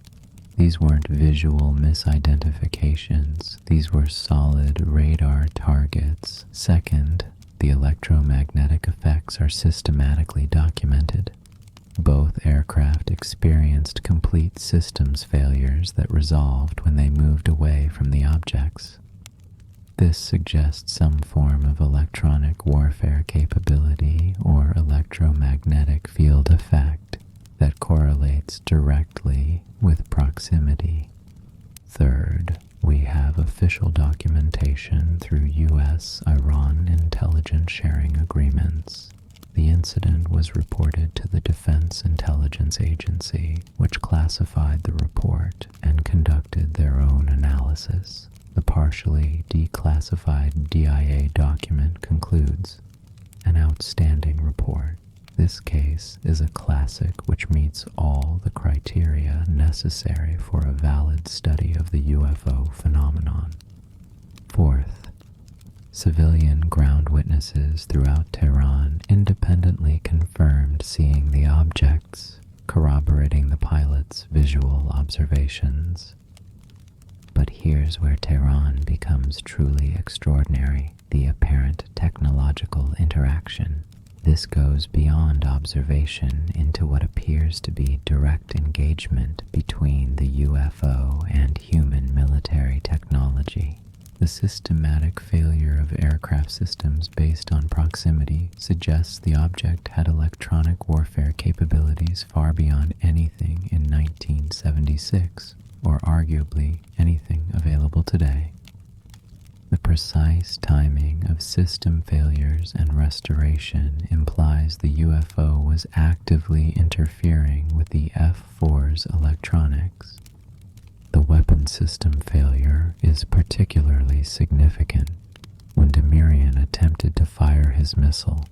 These weren't visual misidentifications, these were solid radar targets. Second, the electromagnetic effects are systematically documented. Both aircraft experienced complete systems failures that resolved when they moved away from the objects. This suggests some form of electronic warfare capability or electromagnetic field effect that correlates directly with proximity. Third, we have official documentation through U.S.-Iran intelligence sharing agreements. The incident was reported to the Defense Intelligence Agency, which classified the report and conducted their own analysis. The partially declassified DIA document concludes, "An outstanding report. This case is a classic which meets all the criteria necessary for a valid study of the UFO phenomenon." Fourth, civilian ground witnesses throughout Tehran independently confirmed seeing the objects, corroborating the pilot's visual observations. But here's where Tehran becomes truly extraordinary: the apparent technological interaction. This goes beyond observation into what appears to be direct engagement between the UFO and human military technology. The systematic failure of aircraft systems based on proximity suggests the object had electronic warfare capabilities far beyond anything in 1976, or arguably anything available today. The precise timing of system failures and restoration implies the UFO was actively interfering with the F-4's electronics. The weapon system failure is particularly significant. When Demirian attempted to fire his missile,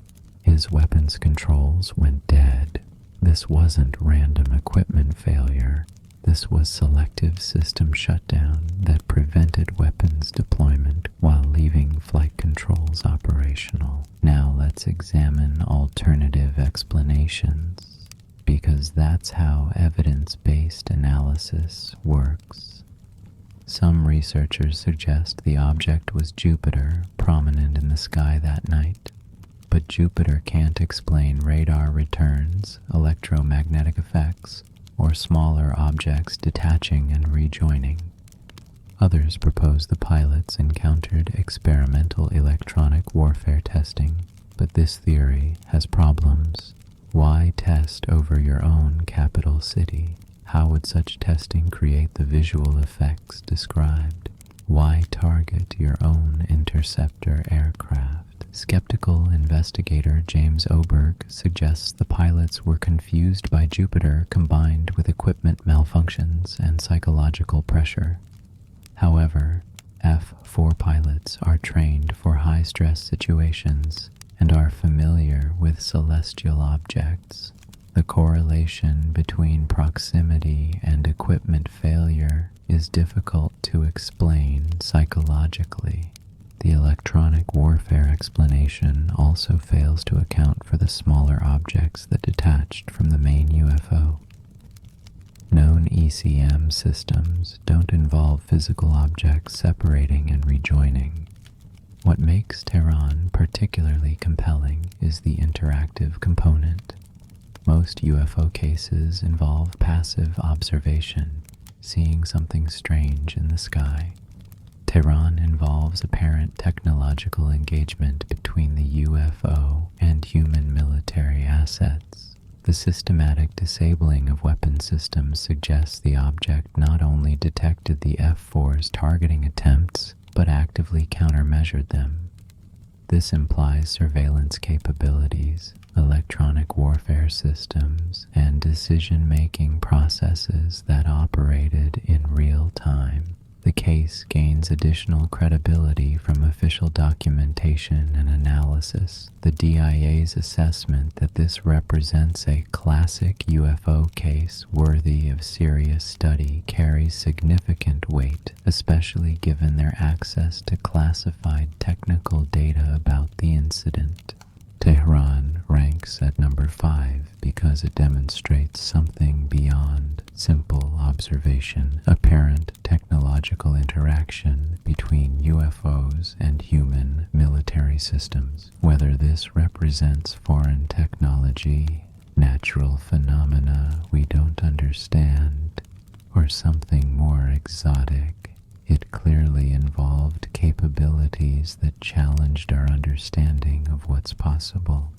His weapons controls went dead. This wasn't random equipment failure. This was selective system shutdown that prevented weapons deployment while leaving flight controls operational. Now let's examine alternative explanations, because that's how evidence-based analysis works. Some researchers suggest the object was Jupiter, prominent in the sky that night. But Jupiter can't explain radar returns, electromagnetic effects, or smaller objects detaching and rejoining. Others propose the pilots encountered experimental electronic warfare testing, but this theory has problems. Why test over your own capital city? How would such testing create the visual effects described? Why target your own interceptor aircraft? Skeptical investigator James Oberg suggests the pilots were confused by Jupiter combined with equipment malfunctions and psychological pressure. However, F-4 pilots are trained for high-stress situations and are familiar with celestial objects. The correlation between proximity and equipment failure is difficult to explain psychologically. The electronic warfare explanation also fails to account for the smaller objects that detached from the main UFO. Known ECM systems don't involve physical objects separating and rejoining. What makes Tehran particularly compelling is the interactive component. Most UFO cases involve passive observation, seeing something strange in the sky. Tehran involves apparent technological engagement between the UFO and human military assets. The systematic disabling of weapon systems suggests the object not only detected the F-4's targeting attempts, but actively countermeasured them. This implies surveillance capabilities, electronic warfare systems, and decision-making processes that operated in real time. The case gains additional credibility from official documentation and analysis. The DIA's assessment that this represents a classic UFO case worthy of serious study carries significant weight, especially given their access to classified technical data about the incident. Tehran ranks at number 5 because it demonstrates something beyond simple observation, apparent technological interaction between UFOs and human military systems. Whether this represents foreign technology, natural phenomena we don't understand, or something more exotic, it clearly involved capabilities that challenged our understanding of what's possible.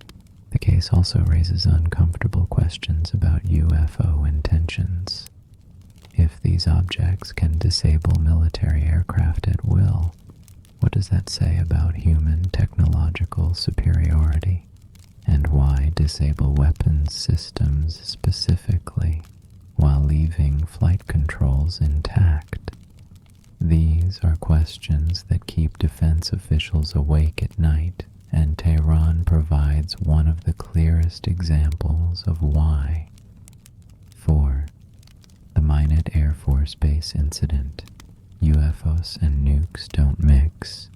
The case also raises uncomfortable questions about UFO intentions. If these objects can disable military aircraft at will, what does that say about human technological superiority? And why disable weapons systems specifically, while leaving flight controls intact? These are questions that keep defense officials awake at night, and Tehran provides one of the clearest examples of why. 4. The Minot Air Force Base Incident. UFOs and Nukes Don't Mix.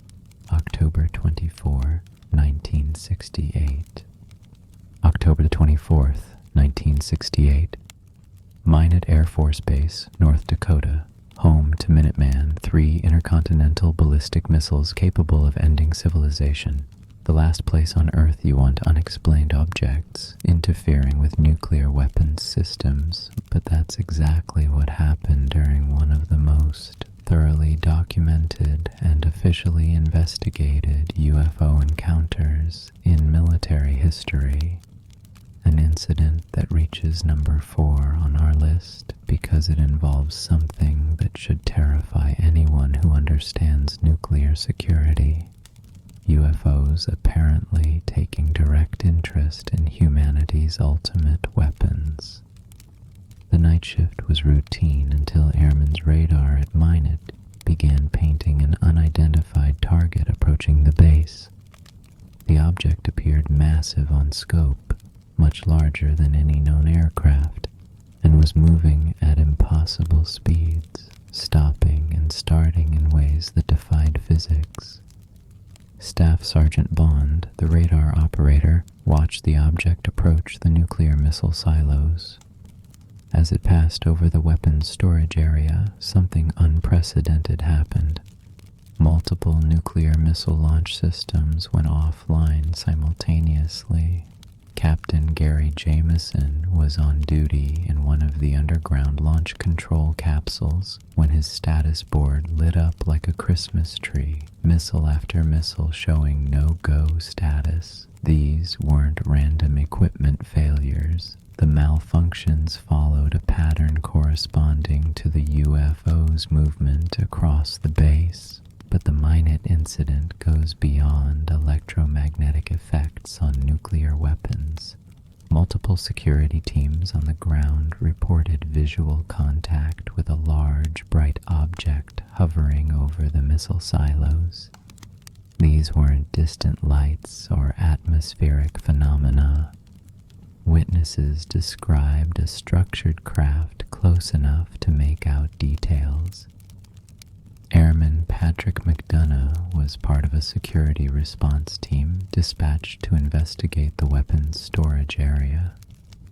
October 24, 1968. October 24th, 1968. Minot Air Force Base, North Dakota, home to Minuteman, 3 intercontinental ballistic missiles capable of ending civilization. The last place on Earth you want unexplained objects interfering with nuclear weapons systems, but that's exactly what happened during one of the most thoroughly documented and officially investigated UFO encounters in military history. An incident that reaches number 4 on our list because it involves something that should terrify anyone who understands nuclear security. UFOs apparently taking direct interest in humanity's ultimate weapons. The night shift was routine until airmen's radar at Minot began painting an unidentified target approaching the base. The object appeared massive massive on scope, much larger than any known aircraft, and was moving at impossible speeds, stopping and starting in ways that defied physics. Staff Sergeant Bond, the radar operator, watched the object approach the nuclear missile silos. As it passed over the weapons storage area, something unprecedented happened. Multiple nuclear missile launch systems went offline simultaneously. Captain Gary Jameson was on duty in one of the underground launch control capsules when his status board lit up like a Christmas tree, missile after missile showing no-go status. These weren't random equipment failures. The malfunctions followed a pattern corresponding to the UFO's movement across the base. But the Minot incident goes beyond electromagnetic effects on nuclear weapons. Multiple security teams on the ground reported visual contact with a large, bright object hovering over the missile silos. These weren't distant lights or atmospheric phenomena. Witnesses described a structured craft close enough to make out details. Airman Patrick McDonough was part of a security response team dispatched to investigate the weapons storage area.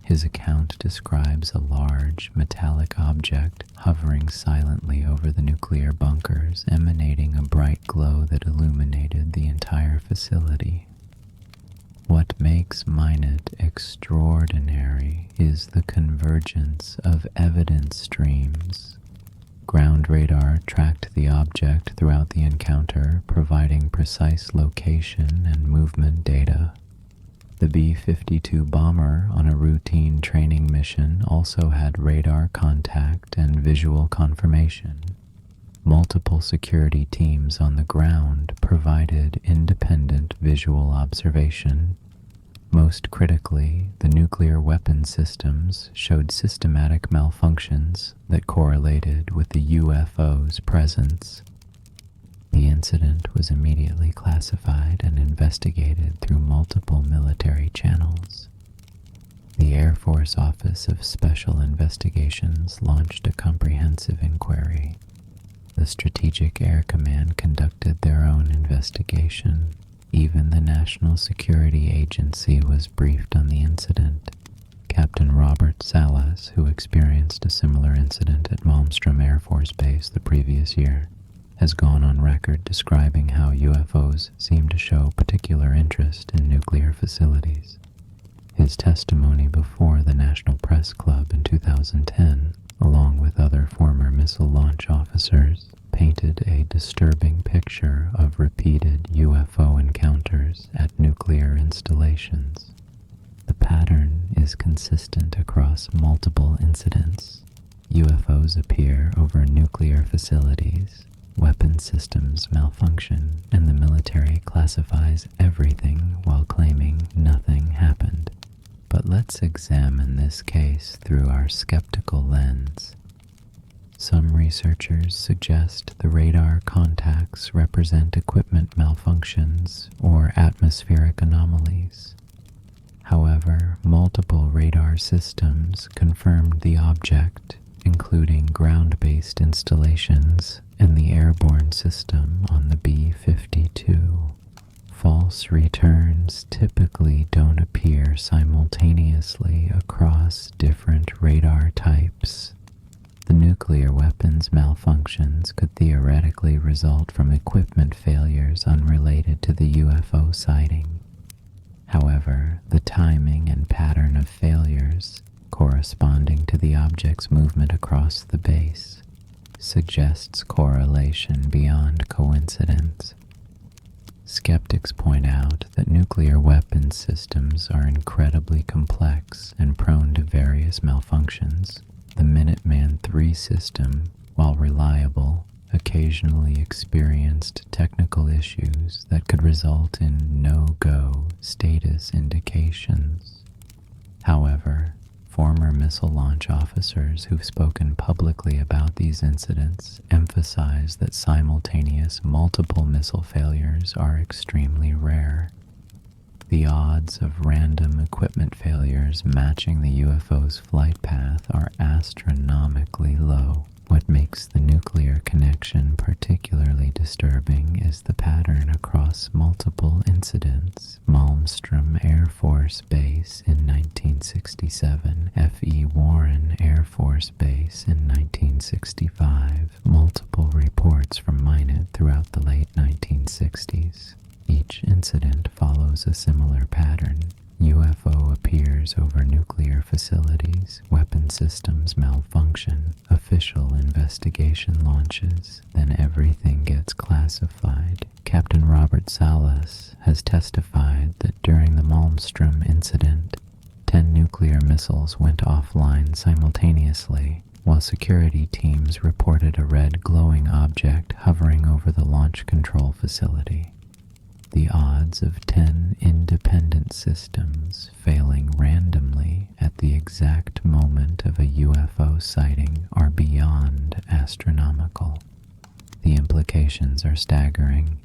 His account describes a large, metallic object hovering silently over the nuclear bunkers, emanating a bright glow that illuminated the entire facility. What makes Minot extraordinary is the convergence of evidence streams. Ground radar tracked the object throughout the encounter, providing precise location and movement data. The B-52 bomber on a routine training mission also had radar contact and visual confirmation. Multiple security teams on the ground provided independent visual observation. Most critically, the nuclear weapon systems showed systematic malfunctions that correlated with the UFO's presence. The incident was immediately classified and investigated through multiple military channels. The Air Force Office of Special Investigations launched a comprehensive inquiry. The Strategic Air Command conducted their own investigation. Even the National Security Agency was briefed on the incident. Captain Robert Salas, who experienced a similar incident at Malmstrom Air Force Base the previous year, has gone on record describing how UFOs seem to show particular interest in nuclear facilities. His testimony before the National Press Club in 2010, along with other former missile launch officers, painted a disturbing picture of repeated UFO encounters at nuclear installations. The pattern is consistent across multiple incidents. UFOs appear over nuclear facilities, weapon systems malfunction, and the military classifies everything while claiming nothing happened. But let's examine this case through our skeptical lens. Some researchers suggest the radar contacts represent equipment malfunctions or atmospheric anomalies. However, multiple radar systems confirmed the object, including ground-based installations and the airborne system on the B-52. False returns typically don't appear simultaneously across different radar types. The nuclear weapons malfunctions could theoretically result from equipment failures unrelated to the UFO sighting. However, the timing and pattern of failures, corresponding to the object's movement across the base, suggests correlation beyond coincidence. Skeptics point out that nuclear weapons systems are incredibly complex and prone to various malfunctions. The Minuteman III system, while reliable, occasionally experienced technical issues that could result in no-go status indications. However, former missile launch officers who've spoken publicly about these incidents emphasize that simultaneous multiple missile failures are extremely rare. The odds of random equipment failures matching the UFO's flight path are astronomically low. What makes the nuclear connection particularly disturbing is the pattern across multiple incidents. Malmstrom Air Force Base in 1967, F.E. Warren Air Force Base in 1965, multiple reports from Minot throughout the late 1960s. Each incident follows a similar pattern. UFO appears over nuclear facilities, weapon systems malfunction, official investigation launches, then everything gets classified. Captain Robert Salas has testified that during the Malmstrom incident, 10 nuclear missiles went offline simultaneously, while security teams reported a red glowing object hovering over the launch control facility. The odds of 10 independent systems failing randomly at the exact moment of a UFO sighting are beyond astronomical. The implications are staggering.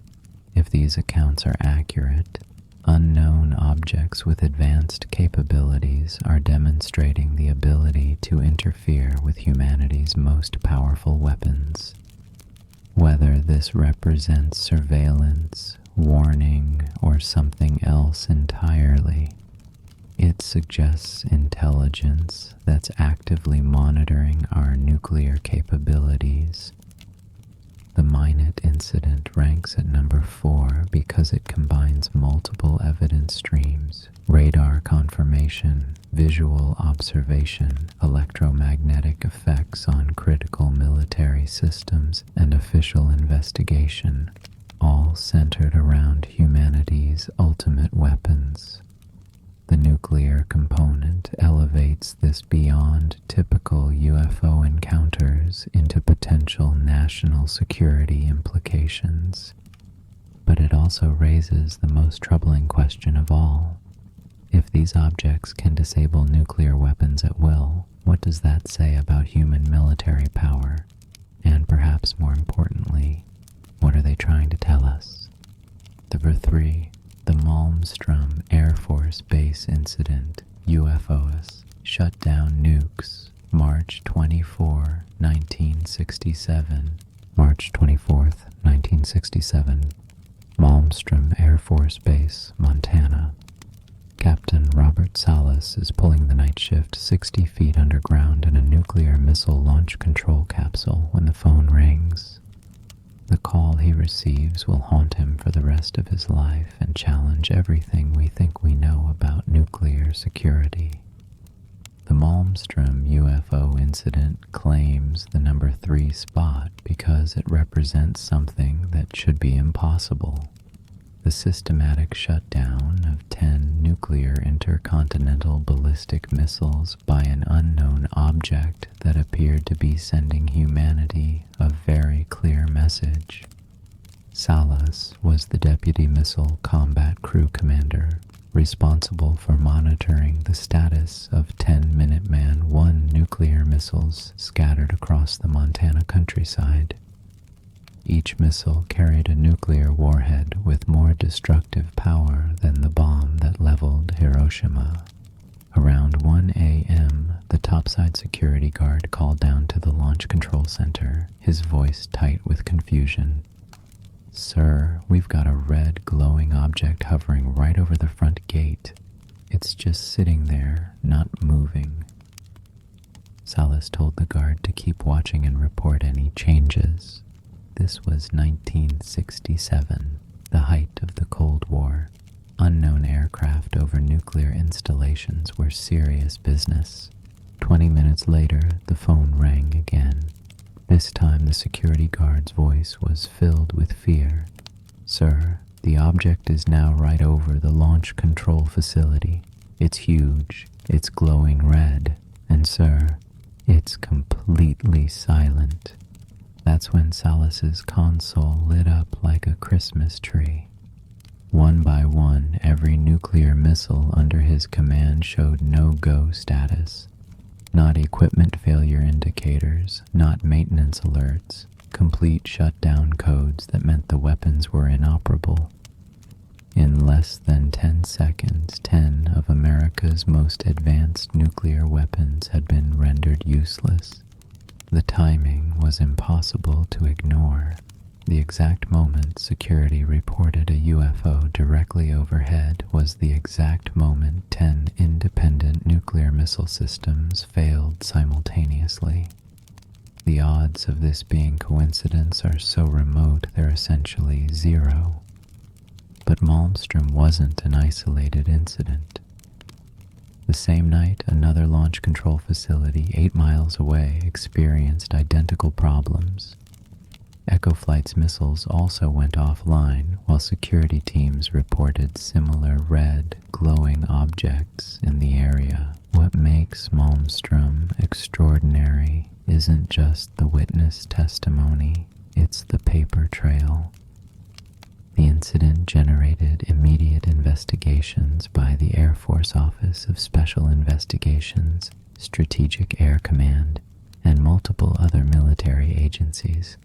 If these accounts are accurate, unknown objects with advanced capabilities are demonstrating the ability to interfere with humanity's most powerful weapons. Whether this represents surveillance, warning, or something else entirely, it suggests intelligence that's actively monitoring our nuclear capabilities. The Minot incident ranks at number 4 because it combines multiple evidence streams: radar confirmation, visual observation, electromagnetic effects on critical military systems, and official investigation, all centered around humanity's ultimate weapons. The nuclear component elevates this beyond typical UFO encounters into potential national security implications. But it also raises the most troubling question of all. If these objects can disable nuclear weapons at will, what does that say about human military power? And perhaps more importantly, what are they trying to tell us? Number 3. The Malmstrom Air Force Base Incident. UFOs shut down nukes. March 24, 1967. March 24th, 1967. Malmstrom Air Force Base, Montana. Captain Robert Salas is pulling the night shift 60 feet underground in a nuclear missile launch control capsule when the phone rings. The call he receives will haunt him for the rest of his life and challenge everything we think we know about nuclear security. The Malmstrom UFO incident claims the number 3 spot because it represents something that should be impossible: the systematic shutdown of 10 nuclear intercontinental ballistic missiles by an unknown object that appeared to be sending humanity a very clear message. Salas was the Deputy Missile Combat Crew Commander, responsible for monitoring the status of 10 Minuteman I nuclear missiles scattered across the Montana countryside. Each missile carried a nuclear warhead with more destructive power than the bomb that leveled Hiroshima. Around 1 a.m., the topside security guard called down to the launch control center, his voice tight with confusion. "Sir, we've got a red glowing object hovering right over the front gate. It's just sitting there, not moving." Salas told the guard to keep watching and report any changes. This was 1967, the height of the Cold War. Unknown aircraft over nuclear installations were serious business. 20 minutes later, the phone rang again. This time the security guard's voice was filled with fear. "Sir, the object is now right over the launch control facility. It's huge, it's glowing red, and sir, it's completely silent." That's when Salas's console lit up like a Christmas tree. One by one, every nuclear missile under his command showed no-go status. Not equipment failure indicators, not maintenance alerts, complete shutdown codes that meant the weapons were inoperable. In less than 10 seconds, 10 of America's most advanced nuclear weapons had been rendered useless. The timing was impossible to ignore. The exact moment security reported a UFO directly overhead was the exact moment 10 independent nuclear missile systems failed simultaneously. The odds of this being coincidence are so remote they're essentially zero. But Malmstrom wasn't an isolated incident. The same night, another launch control facility 8 miles away experienced identical problems. Echo Flight's missiles also went offline, while security teams reported similar red, glowing objects in the area. What makes Malmstrom extraordinary isn't just the witness testimony, it's the paper trail. The incident generated immediate investigations by the Air Force Office of Special Investigations, Strategic Air Command, and multiple other military agencies.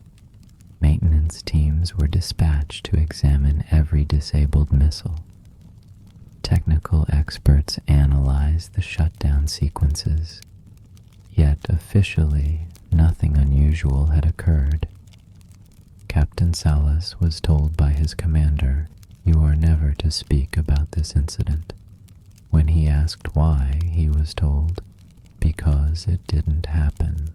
Maintenance teams were dispatched to examine every disabled missile. Technical experts analyzed the shutdown sequences, yet officially nothing unusual had occurred. Captain Salas was told by his commander, "You are never to speak about this incident." When he asked why, he was told, "Because it didn't happen."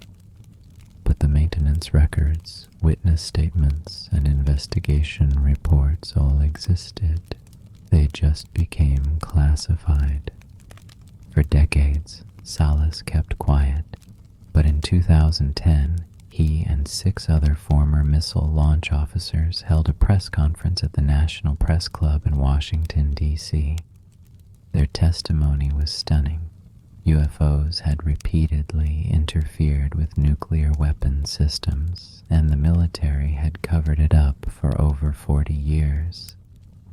But the maintenance records, witness statements, and investigation reports all existed. They just became classified. For decades, Salas kept quiet, but in 2010, he and 6 other former missile launch officers held a press conference at the National Press Club in Washington, D.C. Their testimony was stunning. UFOs had repeatedly interfered with nuclear weapon systems, and the military had covered it up for over 40 years.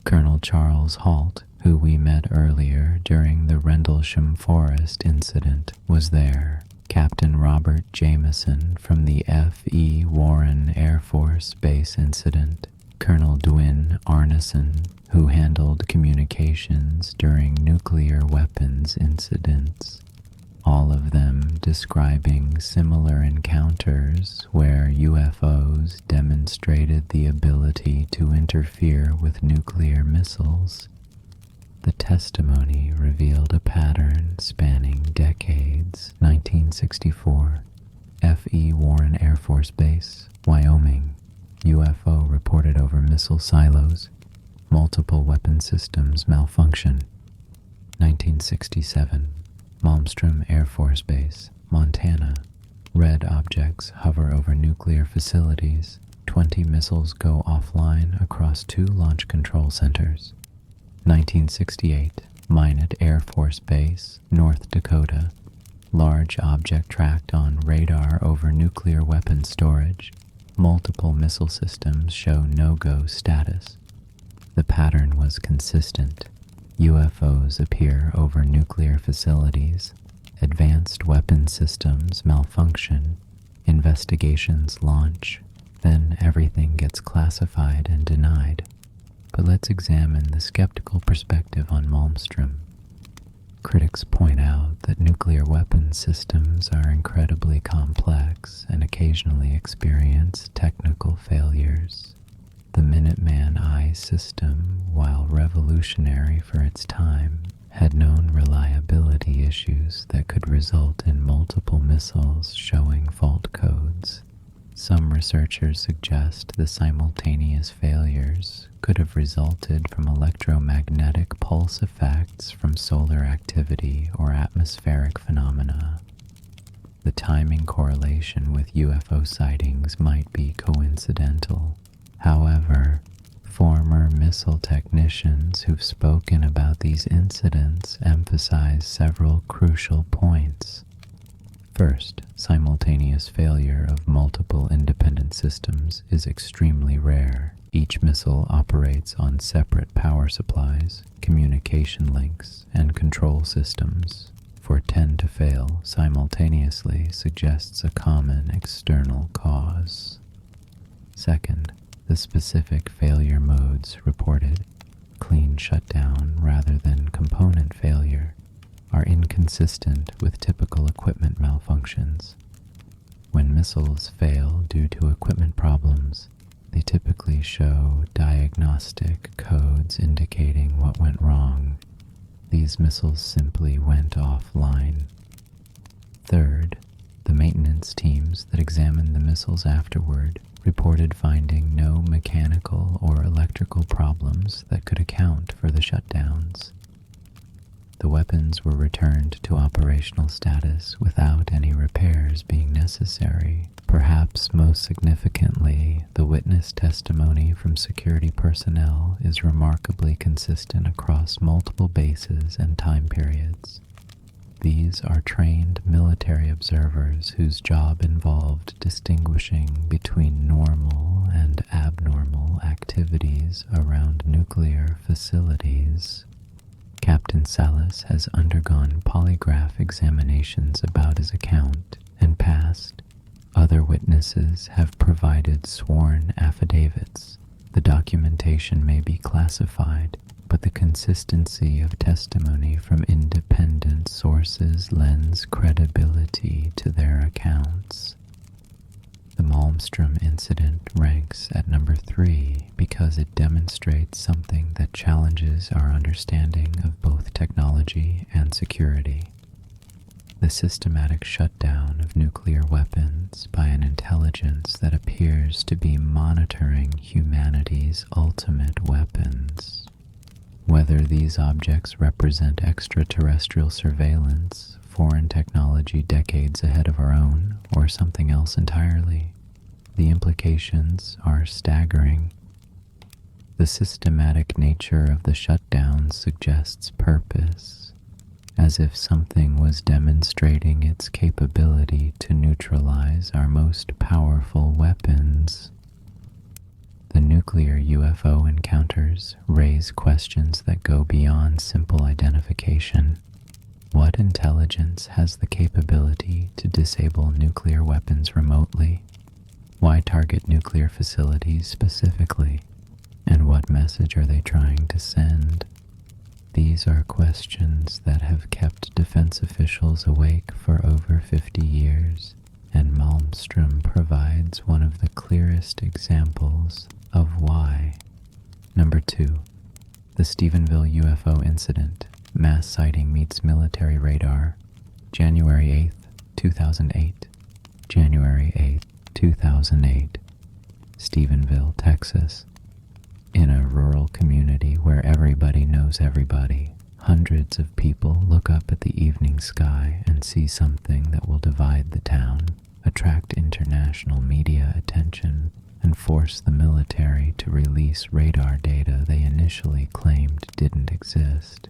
Colonel Charles Halt, who we met earlier during the Rendlesham Forest incident, was there. Captain Robert Jameson from the F.E. Warren Air Force Base incident, Colonel Dwin Arneson, who handled communications during nuclear weapons incidents, all of them describing similar encounters where UFOs demonstrated the ability to interfere with nuclear missiles. The testimony revealed a pattern spanning decades. 1964, F.E. Warren Air Force Base, Wyoming. UFO reported over missile silos. Multiple weapon systems malfunction. 1967, Malmstrom Air Force Base, Montana. Red objects hover over nuclear facilities. 20 missiles go offline across 2 launch control centers. 1968, Minot Air Force Base, North Dakota. Large object tracked on radar over nuclear weapon storage. Multiple missile systems show no-go status. The pattern was consistent. UFOs appear over nuclear facilities. Advanced weapon systems malfunction. Investigations launch. Then everything gets classified and denied. But let's examine the skeptical perspective on Malmstrom. Critics point out that nuclear weapon systems are incredibly complex and occasionally experience technical failures. The Minuteman I system, while revolutionary for its time, had known reliability issues that could result in multiple missiles showing fault codes. Some researchers suggest the simultaneous failures could have resulted from electromagnetic pulse effects from solar activity or atmospheric phenomena. The timing correlation with UFO sightings might be coincidental. However, former missile technicians who've spoken about these incidents emphasize several crucial points. First, simultaneous failure of multiple independent systems is extremely rare. Each missile operates on separate power supplies, communication links, and control systems. For 10 to fail simultaneously suggests a common external cause. Second, the specific failure modes reported. clean shutdown rather than component failure, are inconsistent with typical equipment malfunctions. When missiles fail due to equipment problems, they typically show diagnostic codes indicating what went wrong. These missiles simply went offline. Third, the maintenance teams that examined the missiles afterward reported finding no mechanical or electrical problems that could account for the shutdowns. The weapons were returned to operational status without any repairs being necessary. Perhaps most significantly, the witness testimony from security personnel is remarkably consistent across multiple bases and time periods. These are trained military observers whose job involved distinguishing between normal and abnormal activities around nuclear facilities. Captain Salas has undergone polygraph examinations about his account and passed. Other witnesses have provided sworn affidavits. The documentation may be classified, but the consistency of testimony from independent sources lends credibility to their accounts. The Malmstrom incident ranks at number 3 because it demonstrates something that challenges our understanding of both technology and security. The systematic shutdown of nuclear weapons by an intelligence that appears to be monitoring humanity's ultimate weapons. Whether these objects represent extraterrestrial surveillance, foreign technology decades ahead of our own, or something else entirely, the implications are staggering. The systematic nature of the shutdown suggests purpose, as if something was demonstrating its capability to neutralize our most powerful weapons. The nuclear UFO encounters raise questions that go beyond simple identification. What intelligence has the capability to disable nuclear weapons remotely? Why target nuclear facilities specifically? And what message are they trying to send? These are questions that have kept defense officials awake for over 50 years, and Malmstrom provides one of the clearest examples of why. Number 2. The Stephenville UFO incident. Mass sighting meets military radar. January 8th, 2008. January 8th, 2008. Stephenville, Texas. In a rural community where everybody knows everybody, hundreds of people look up at the evening sky and see something that will divide the town, attract international media attention, and force the military to release radar data they initially claimed didn't exist.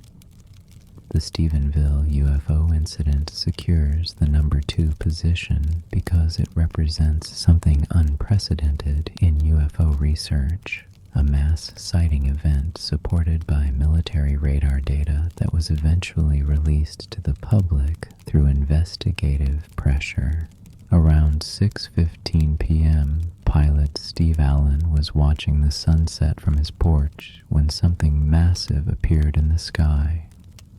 The Stephenville UFO incident secures the number 2 position because it represents something unprecedented in UFO research, a mass sighting event supported by military radar data that was eventually released to the public through investigative pressure. Around 6:15 p.m., pilot Steve Allen was watching the sunset from his porch when something massive appeared in the sky.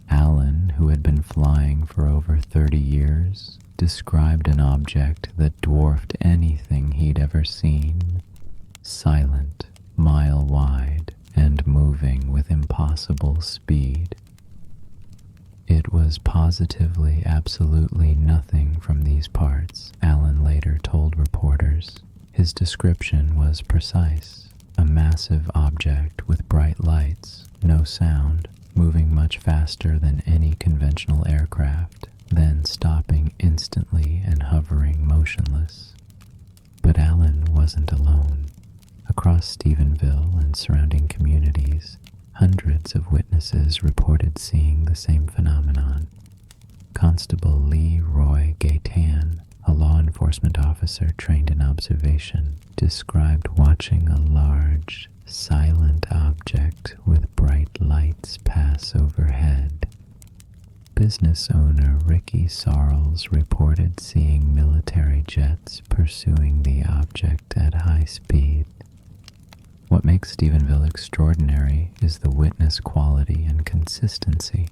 Allen, who had been flying for over 30 years, described an object that dwarfed anything he'd ever seen. Silent, mile-wide, and moving with impossible speed. It was positively absolutely nothing from these parts, Allen later told reporters. His description was precise. A massive object with bright lights, no sound, moving much faster than any conventional aircraft, then stopping instantly and hovering motionless. But Allen wasn't alone. Across Stephenville and surrounding communities, hundreds of witnesses reported seeing the same phenomenon. Constable Lee Roy Gaetan, a law enforcement officer trained in observation, described watching a large, silent object with bright lights pass overhead. Business owner Ricky Sarles reported seeing military jets pursuing the object at high speed. What makes makes Stephenville extraordinary is the witness quality and consistency.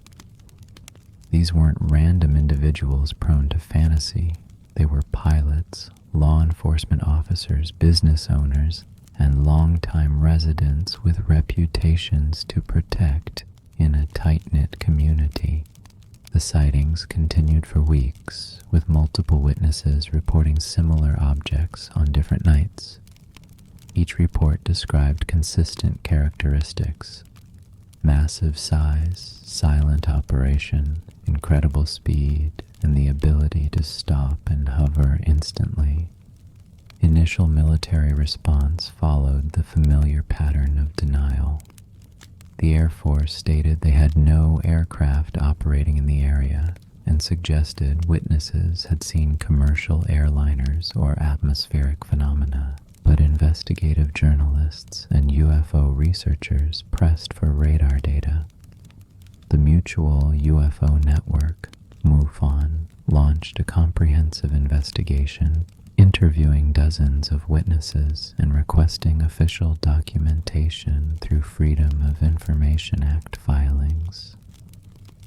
These weren't random individuals prone to fantasy. They were pilots, law enforcement officers, business owners, and longtime residents with reputations to protect in a tight-knit community. The sightings continued for weeks, with multiple witnesses reporting similar objects on different nights. Each report described consistent characteristics: massive size, silent operation, incredible speed, and the ability to stop and hover instantly. Initial military response followed the familiar pattern of denial. The Air Force stated they had no aircraft operating in the area and suggested witnesses had seen commercial airliners or atmospheric phenomena, but investigative journalists and UFO researchers pressed for radar data. The Mutual UFO Network, MUFON, launched a comprehensive investigation, interviewing dozens of witnesses and requesting official documentation through Freedom of Information Act filings.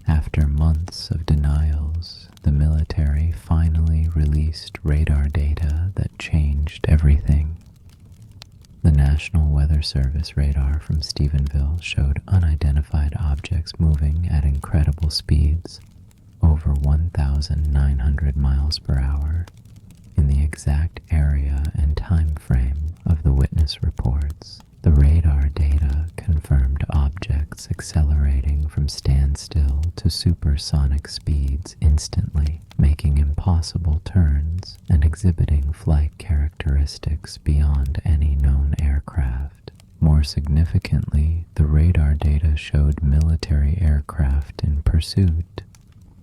After months of denials, the military finally released radar data that changed everything. The National Weather Service radar from Stephenville showed unidentified objects moving at incredible speeds, over 1,900 miles per hour, in the exact area and time frame of the witness reports. The radar data confirmed objects accelerating from standstill to supersonic speeds instantly, making impossible turns and exhibiting flight characteristics beyond any known aircraft. More significantly, the radar data showed military aircraft in pursuit.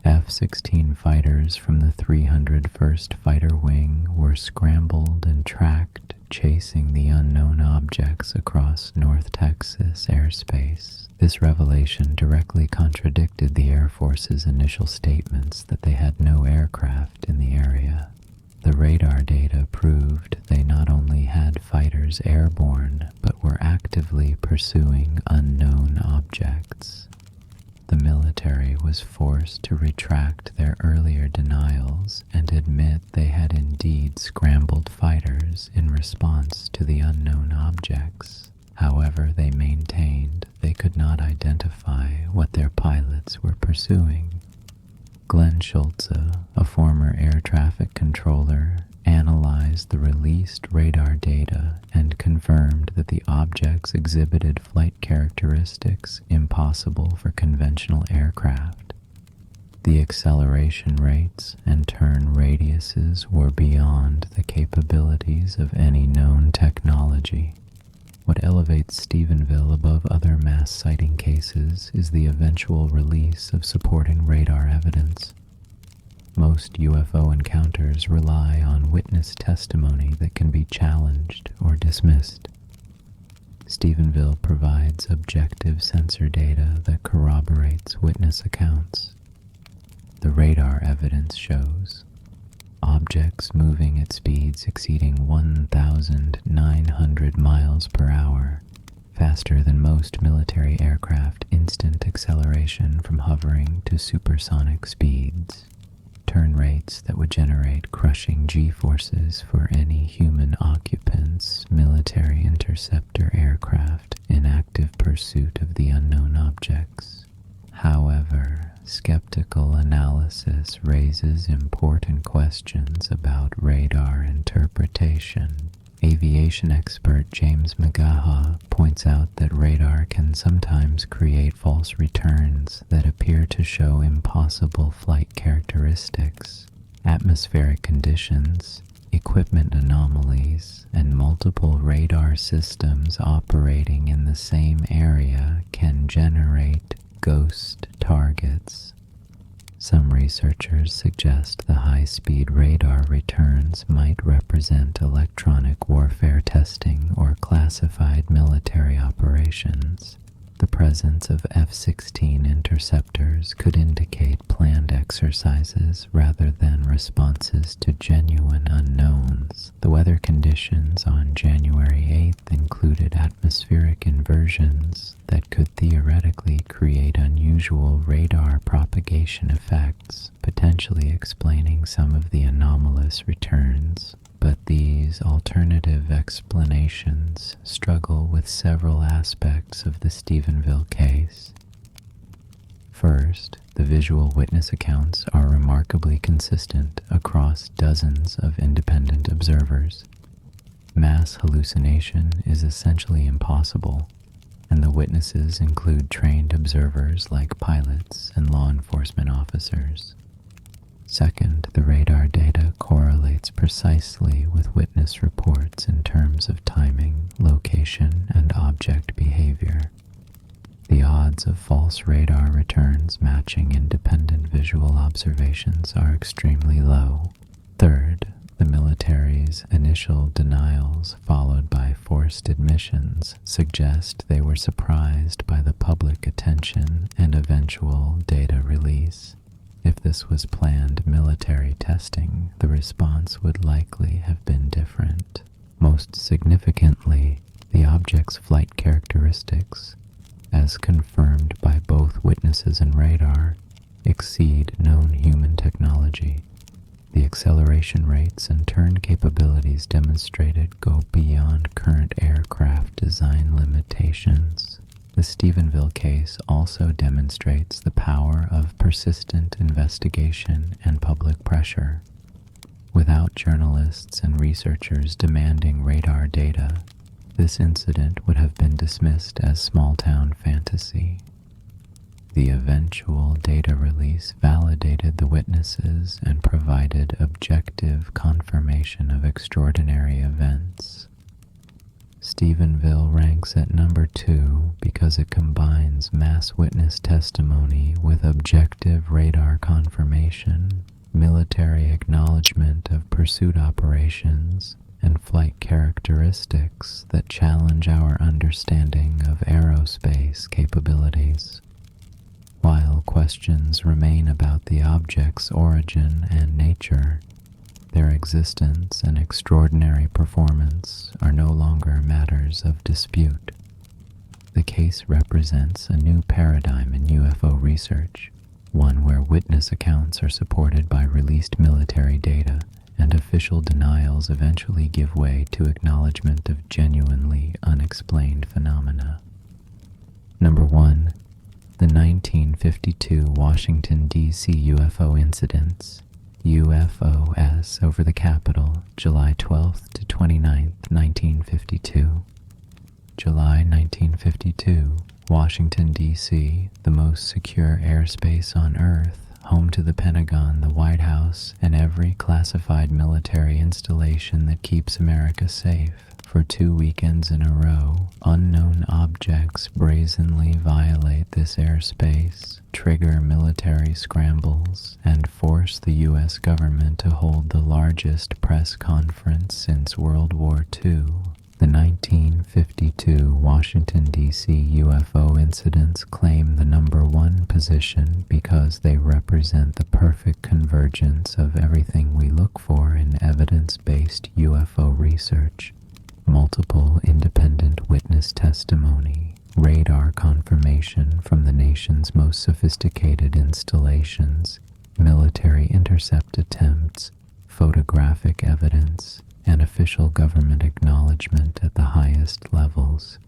F-16 fighters from the 301st Fighter Wing were scrambled and tracked, chasing the unknown objects across North Texas airspace. This revelation directly contradicted the Air Force's initial statements that they had no aircraft in the area. The radar data proved they not only had fighters airborne, but were actively pursuing unknown objects. The military was forced to retract their earlier denials and admit they had indeed scrambled fighters in response to the unknown objects. However, they maintained they could not identify what their pilots were pursuing. Glenn Schultze, a former air traffic controller, analyzed the released radar data and confirmed that the objects exhibited flight characteristics impossible for conventional aircraft. The acceleration rates and turn radiuses were beyond the capabilities of any known technology. What elevates Stephenville above other mass sighting cases is the eventual release of supporting radar evidence. Most UFO encounters rely on witness testimony that can be challenged or dismissed. Stephenville provides objective sensor data that corroborates witness accounts. The radar evidence shows objects moving at speeds exceeding 1,900 miles per hour, faster than most military aircraft, instant acceleration from hovering to supersonic speeds. Turn rates that would generate crushing G-forces for any human occupants, military interceptor aircraft in active pursuit of the unknown objects. However, skeptical analysis raises important questions about radar interpretation. Aviation expert James McGaha points out that radar can sometimes create false returns that appear to show impossible flight characteristics. Atmospheric conditions, equipment anomalies, and multiple radar systems operating in the same area can generate ghost targets. Some researchers suggest the high-speed radar returns might represent electronic warfare testing or classified military operations. The presence of F-16 interceptors could indicate planned command exercises rather than responses to genuine unknowns. The weather conditions on January 8th included atmospheric inversions that could theoretically create unusual radar propagation effects, potentially explaining some of the anomalous returns. But these alternative explanations struggle with several aspects of the Stephenville case. First, the visual witness accounts are remarkably consistent across dozens of independent observers. Mass hallucination is essentially impossible, and the witnesses include trained observers like pilots and law enforcement officers. Second, the radar data correlates precisely with witness reports in terms of timing, location, and object behavior. The odds of false radar returns matching independent visual observations are extremely low. Third, the military's initial denials, followed by forced admissions, suggest they were surprised by the public attention and eventual data release. If this was planned military testing, the response would likely have been different. Most significantly, the object's flight characteristics, as confirmed by both witnesses and radar, exceed known human technology. The acceleration rates and turn capabilities demonstrated go beyond current aircraft design limitations. The Stephenville case also demonstrates the power of persistent investigation and public pressure. Without journalists and researchers demanding radar data, this incident would have been dismissed as small-town fantasy. The eventual data release validated the witnesses and provided objective confirmation of extraordinary events. Stephenville ranks at number 2 because it combines mass witness testimony with objective radar confirmation, military acknowledgement of pursuit operations, and flight characteristics that challenge our understanding of aerospace capabilities. While questions remain about the object's origin and nature, their existence and extraordinary performance are no longer matters of dispute. The case represents a new paradigm in UFO research, one where witness accounts are supported by released military data and official denials eventually give way to acknowledgement of genuinely unexplained phenomena. Number 1. The 1952 Washington, D.C. UFO incidents. UFOs over the Capitol, July 12th to 29th, 1952. July 1952, Washington, D.C., the most secure airspace on Earth, home to the Pentagon, the White House, and every classified military installation that keeps America safe. For 2 weekends in a row, unknown objects brazenly violate this airspace, trigger military scrambles, and force the U.S. government to hold the largest press conference since World War II. The 1952 Washington, D.C. UFO incidents claim the number 1 position because they represent the perfect convergence of everything we look for in evidence-based UFO research. Multiple independent witness testimony, radar confirmation from the nation's most sophisticated installations, military intercept attempts, photographic evidence, and official government acknowledgement at the highest levels.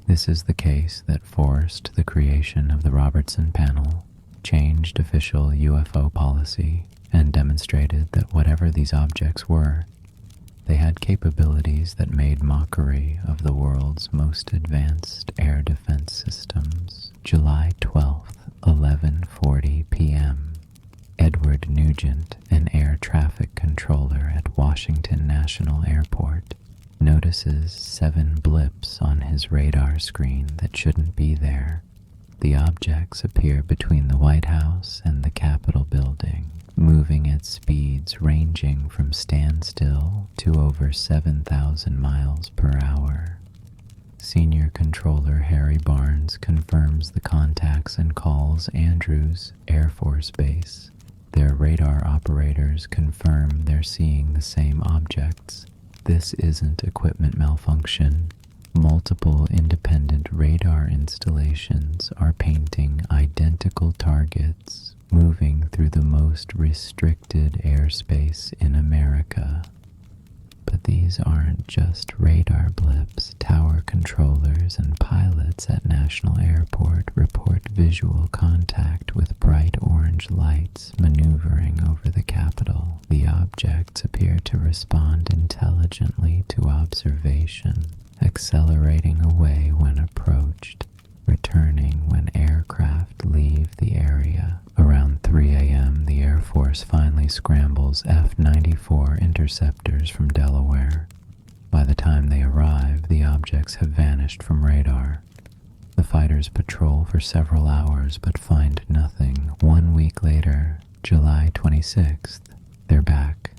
This is the case that forced the creation of the Robertson Panel, changed official UFO policy, and demonstrated that whatever these objects were, they had capabilities that made mockery of the world's most advanced air defense systems. July 12th, 11:40 p.m. Edward Nugent, an air traffic controller at Washington National Airport, notices 7 blips on his radar screen that shouldn't be there. The objects appear between the White House and the Capitol building, moving at speeds ranging from standstill to over 7,000 miles per hour. Senior Controller Harry Barnes confirms the contacts and calls Andrews Air Force Base. Their radar operators confirm they're seeing the same objects. This isn't equipment malfunction. Multiple independent radar installations are painting identical targets moving through the most restricted airspace in America. But these aren't just radar blips. Tower controllers and pilots at National Airport report visual contact with bright orange lights maneuvering over the Capitol. The objects appear to respond intelligently to observation, accelerating away when approached, returning when aircraft leave the area. Around 3 a.m., the Air Force finally scrambles F-94 interceptors from Delaware. By the time they arrive, the objects have vanished from radar. The fighters patrol for several hours but find nothing. 1 week later, July 26th, they're back.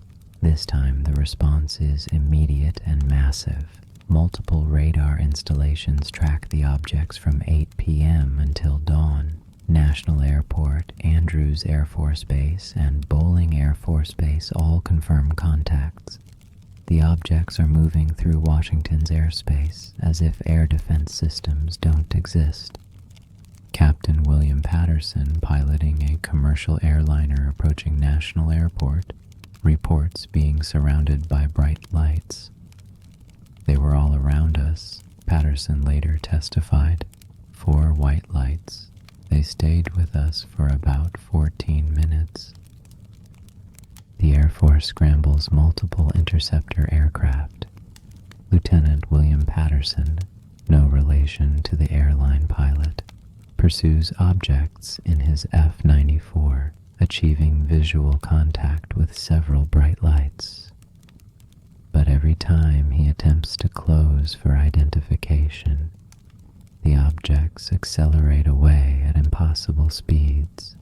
This time, the response is immediate and massive. Multiple radar installations track the objects from 8 p.m. until dawn. National Airport, Andrews Air Force Base, and Bolling Air Force Base all confirm contacts. The objects are moving through Washington's airspace as if air defense systems don't exist. Captain William Patterson, piloting a commercial airliner approaching National Airport, reports being surrounded by bright lights. "They were all around us," Patterson later testified. 4 white lights. They stayed with us for about 14 minutes. The Air Force scrambles multiple interceptor aircraft. Lieutenant William Patterson, no relation to the airline pilot, pursues objects in his F-94, achieving visual contact with several bright lights. But every time he attempts to close for identification, the objects accelerate away at impossible speeds.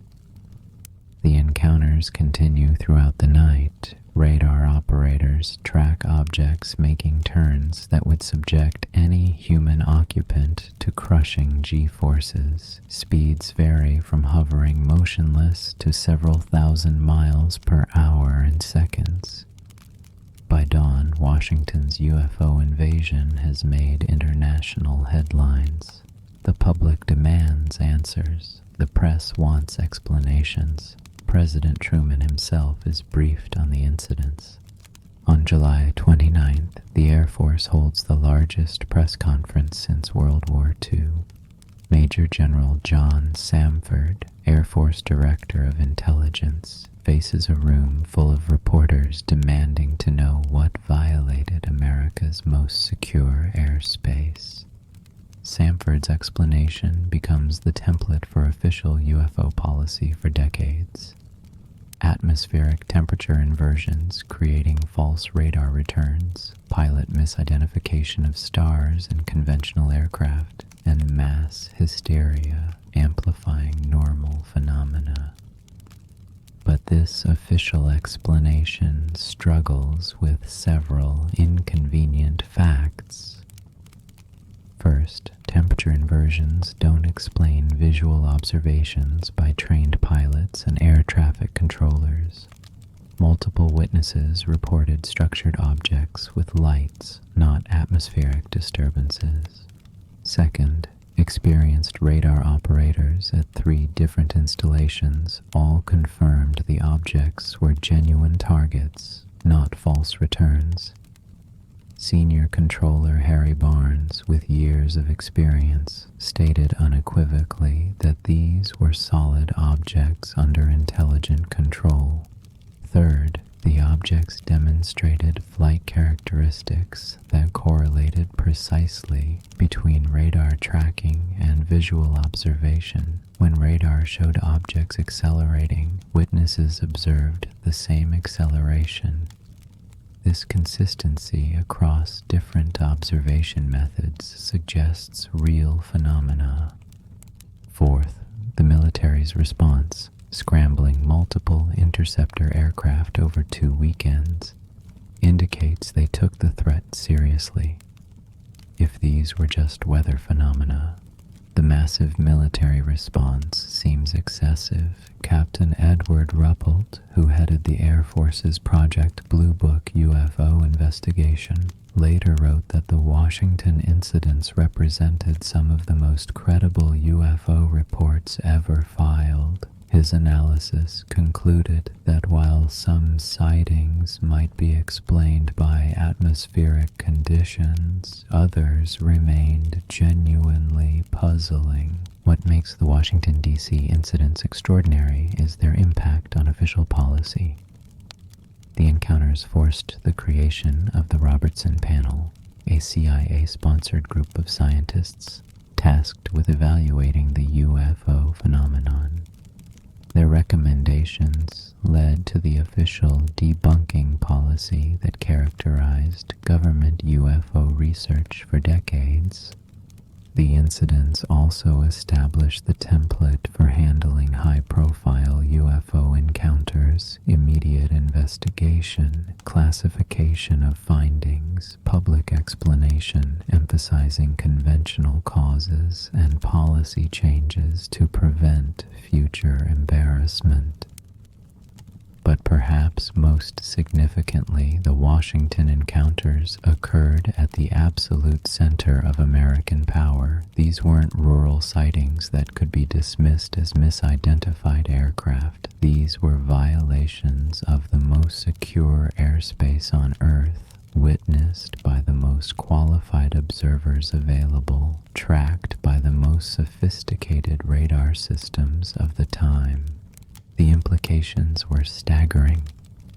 The encounters continue throughout the night. Radar operators track objects making turns that would subject any human occupant to crushing G-forces. Speeds vary from hovering motionless to several thousand miles per hour in seconds. By dawn, Washington's UFO invasion has made international headlines. The public demands answers. The press wants explanations. President Truman himself is briefed on the incidents. On July 29th, the Air Force holds the largest press conference since World War II. Major General John Samford, Air Force Director of Intelligence, faces a room full of reporters demanding to know what violated America's most secure airspace. Samford's explanation becomes the template for official UFO policy for decades. Atmospheric temperature inversions creating false radar returns, pilot misidentification of stars in conventional aircraft, and mass hysteria amplifying normal phenomena. But this official explanation struggles with several inconvenient facts. First, temperature inversions don't explain visual observations by trained pilots and air traffic controllers. Multiple witnesses reported structured objects with lights, not atmospheric disturbances. Second, experienced radar operators at 3 different installations all confirmed the objects were genuine targets, not false returns. Senior Controller Harry Barnes, with years of experience, stated unequivocally that these were solid objects under intelligent control. Third, the objects demonstrated flight characteristics that correlated precisely between radar tracking and visual observation. When radar showed objects accelerating, witnesses observed the same acceleration. This consistency across different observation methods suggests real phenomena. Fourth, the military's response, scrambling multiple interceptor aircraft over 2 weekends, indicates they took the threat seriously. if these were just weather phenomena. The massive military response seems excessive. Captain Edward Ruppelt, who headed the Air Force's Project Blue Book UFO investigation, later wrote that the Washington incidents represented some of the most credible UFO reports ever filed. His analysis concluded that while some sightings might be explained by atmospheric conditions, others remained genuinely puzzling. What makes the Washington, D.C. incidents extraordinary is their impact on official policy. The encounters forced the creation of the Robertson Panel, a CIA-sponsored group of scientists tasked with evaluating the UFO phenomenon. Their recommendations led to the official debunking policy that characterized government UFO research for decades. The incidents also established the template for handling high-profile UFO encounters: immediate investigation, classification of findings, public explanation, emphasizing conventional causes, and policy changes to prevent future embarrassment. But perhaps most significantly, the Washington encounters occurred at the absolute center of American power. These weren't rural sightings that could be dismissed as misidentified aircraft. These were violations of the most secure airspace on Earth, witnessed by the most qualified observers available, tracked by the most sophisticated radar systems of the time. The implications were staggering.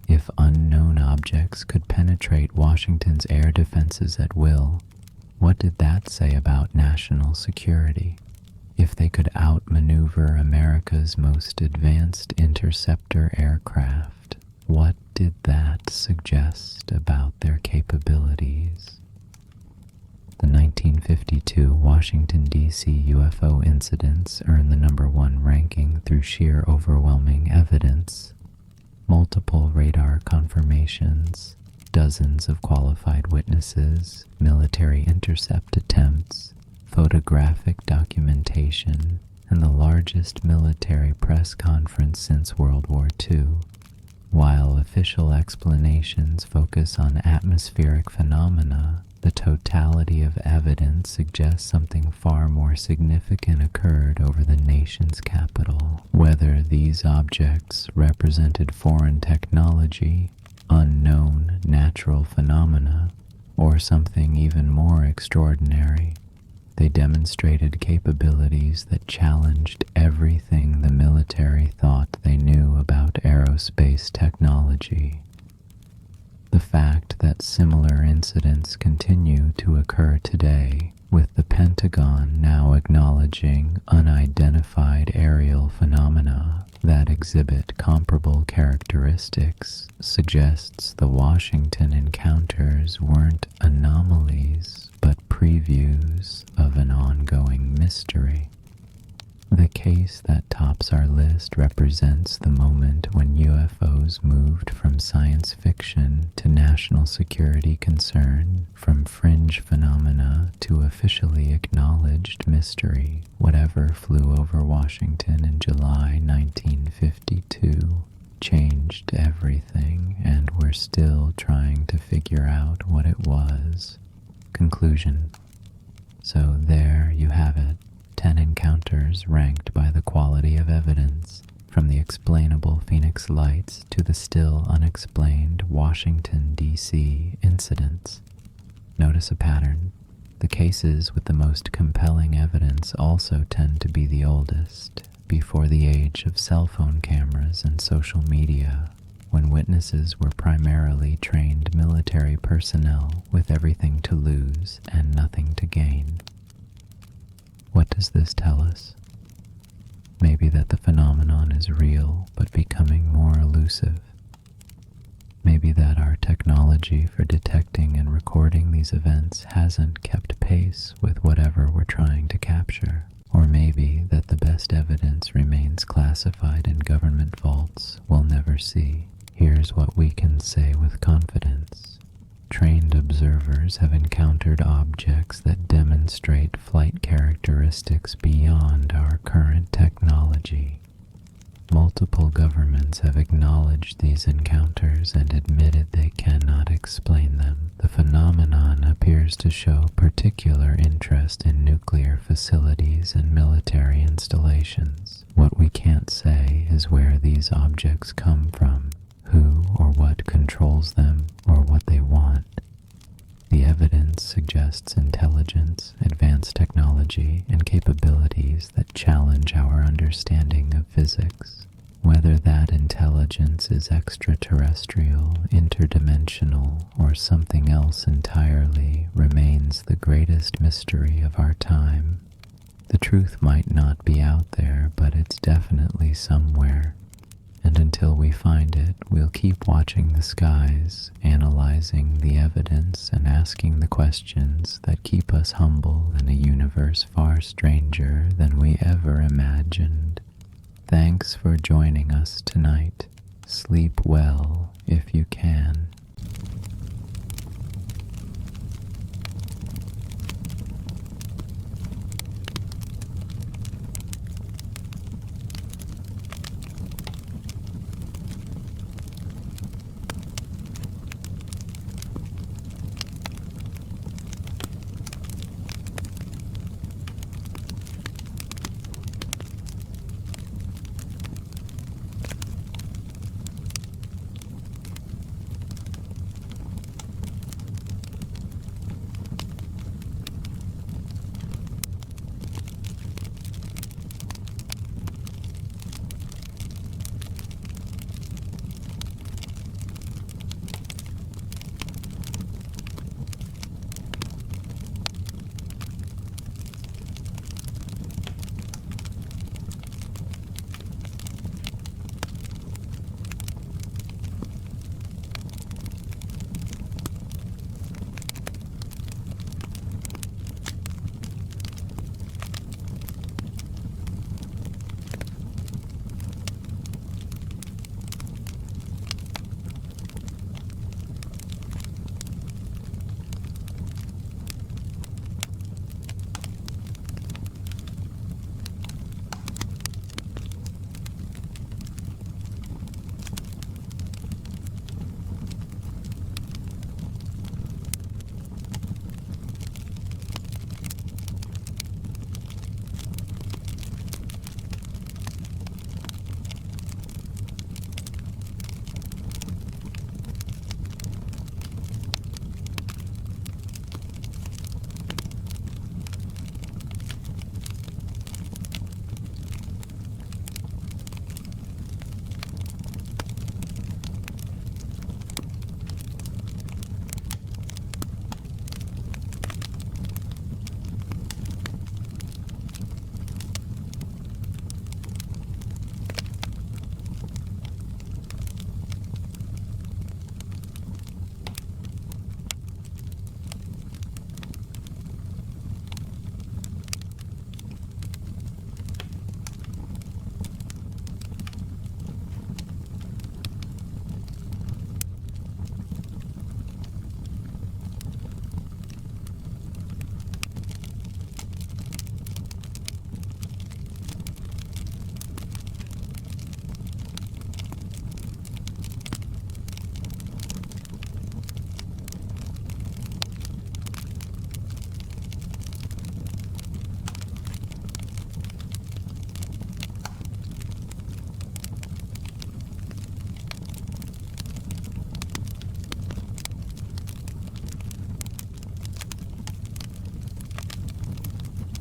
If unknown objects could penetrate Washington's air defenses at will, what did that say about national security? If they could outmaneuver America's most advanced interceptor aircraft, what did that suggest about their capabilities? The 1952 Washington, D.C. UFO incidents earned the #1 ranking through sheer overwhelming evidence. Multiple radar confirmations, dozens of qualified witnesses, military intercept attempts, photographic documentation, and the largest military press conference since World War II. While official explanations focus on atmospheric phenomena, the totality of evidence suggests something far more significant occurred over the nation's capital. Whether these objects represented foreign technology, unknown natural phenomena, or something even more extraordinary, they demonstrated capabilities that challenged everything the military thought they knew about aerospace technology. The fact that similar incidents continue to occur today, with the Pentagon now acknowledging unidentified aerial phenomena that exhibit comparable characteristics, suggests the Washington encounters weren't anomalies, but previews of an ongoing mystery. The case that tops our list represents the moment when UFOs moved from science fiction to national security concern, from fringe phenomena to officially acknowledged mystery. Whatever flew over Washington in July 1952 changed everything, and we're still trying to figure out what it was. Conclusion. So there you have it. 10 encounters ranked by the quality of evidence, from the explainable Phoenix Lights to the still unexplained Washington, D.C. incidents. Notice a pattern. The cases with the most compelling evidence also tend to be the oldest, before the age of cell phone cameras and social media, when witnesses were primarily trained military personnel with everything to lose and nothing to gain. What does this tell us? Maybe that the phenomenon is real but becoming more elusive. Maybe that our technology for detecting and recording these events hasn't kept pace with whatever we're trying to capture. Or maybe that the best evidence remains classified in government vaults we'll never see. Here's what we can say with confidence. Trained observers have encountered objects that flight characteristics beyond our current technology. Multiple governments have acknowledged these encounters and admitted they cannot explain them. The phenomenon appears to show particular interest in nuclear facilities and military installations. What we can't say is where these objects come from, who or what controls them, or what they want. The evidence suggests intelligence, advanced technology, and capabilities that challenge our understanding of physics. Whether that intelligence is extraterrestrial, interdimensional, or something else entirely remains the greatest mystery of our time. The truth might not be out there, but it's definitely somewhere. And until we find it, we'll keep watching the skies, analyzing the evidence, and asking the questions that keep us humble in a universe far stranger than we ever imagined. Thanks for joining us tonight. Sleep well if you can.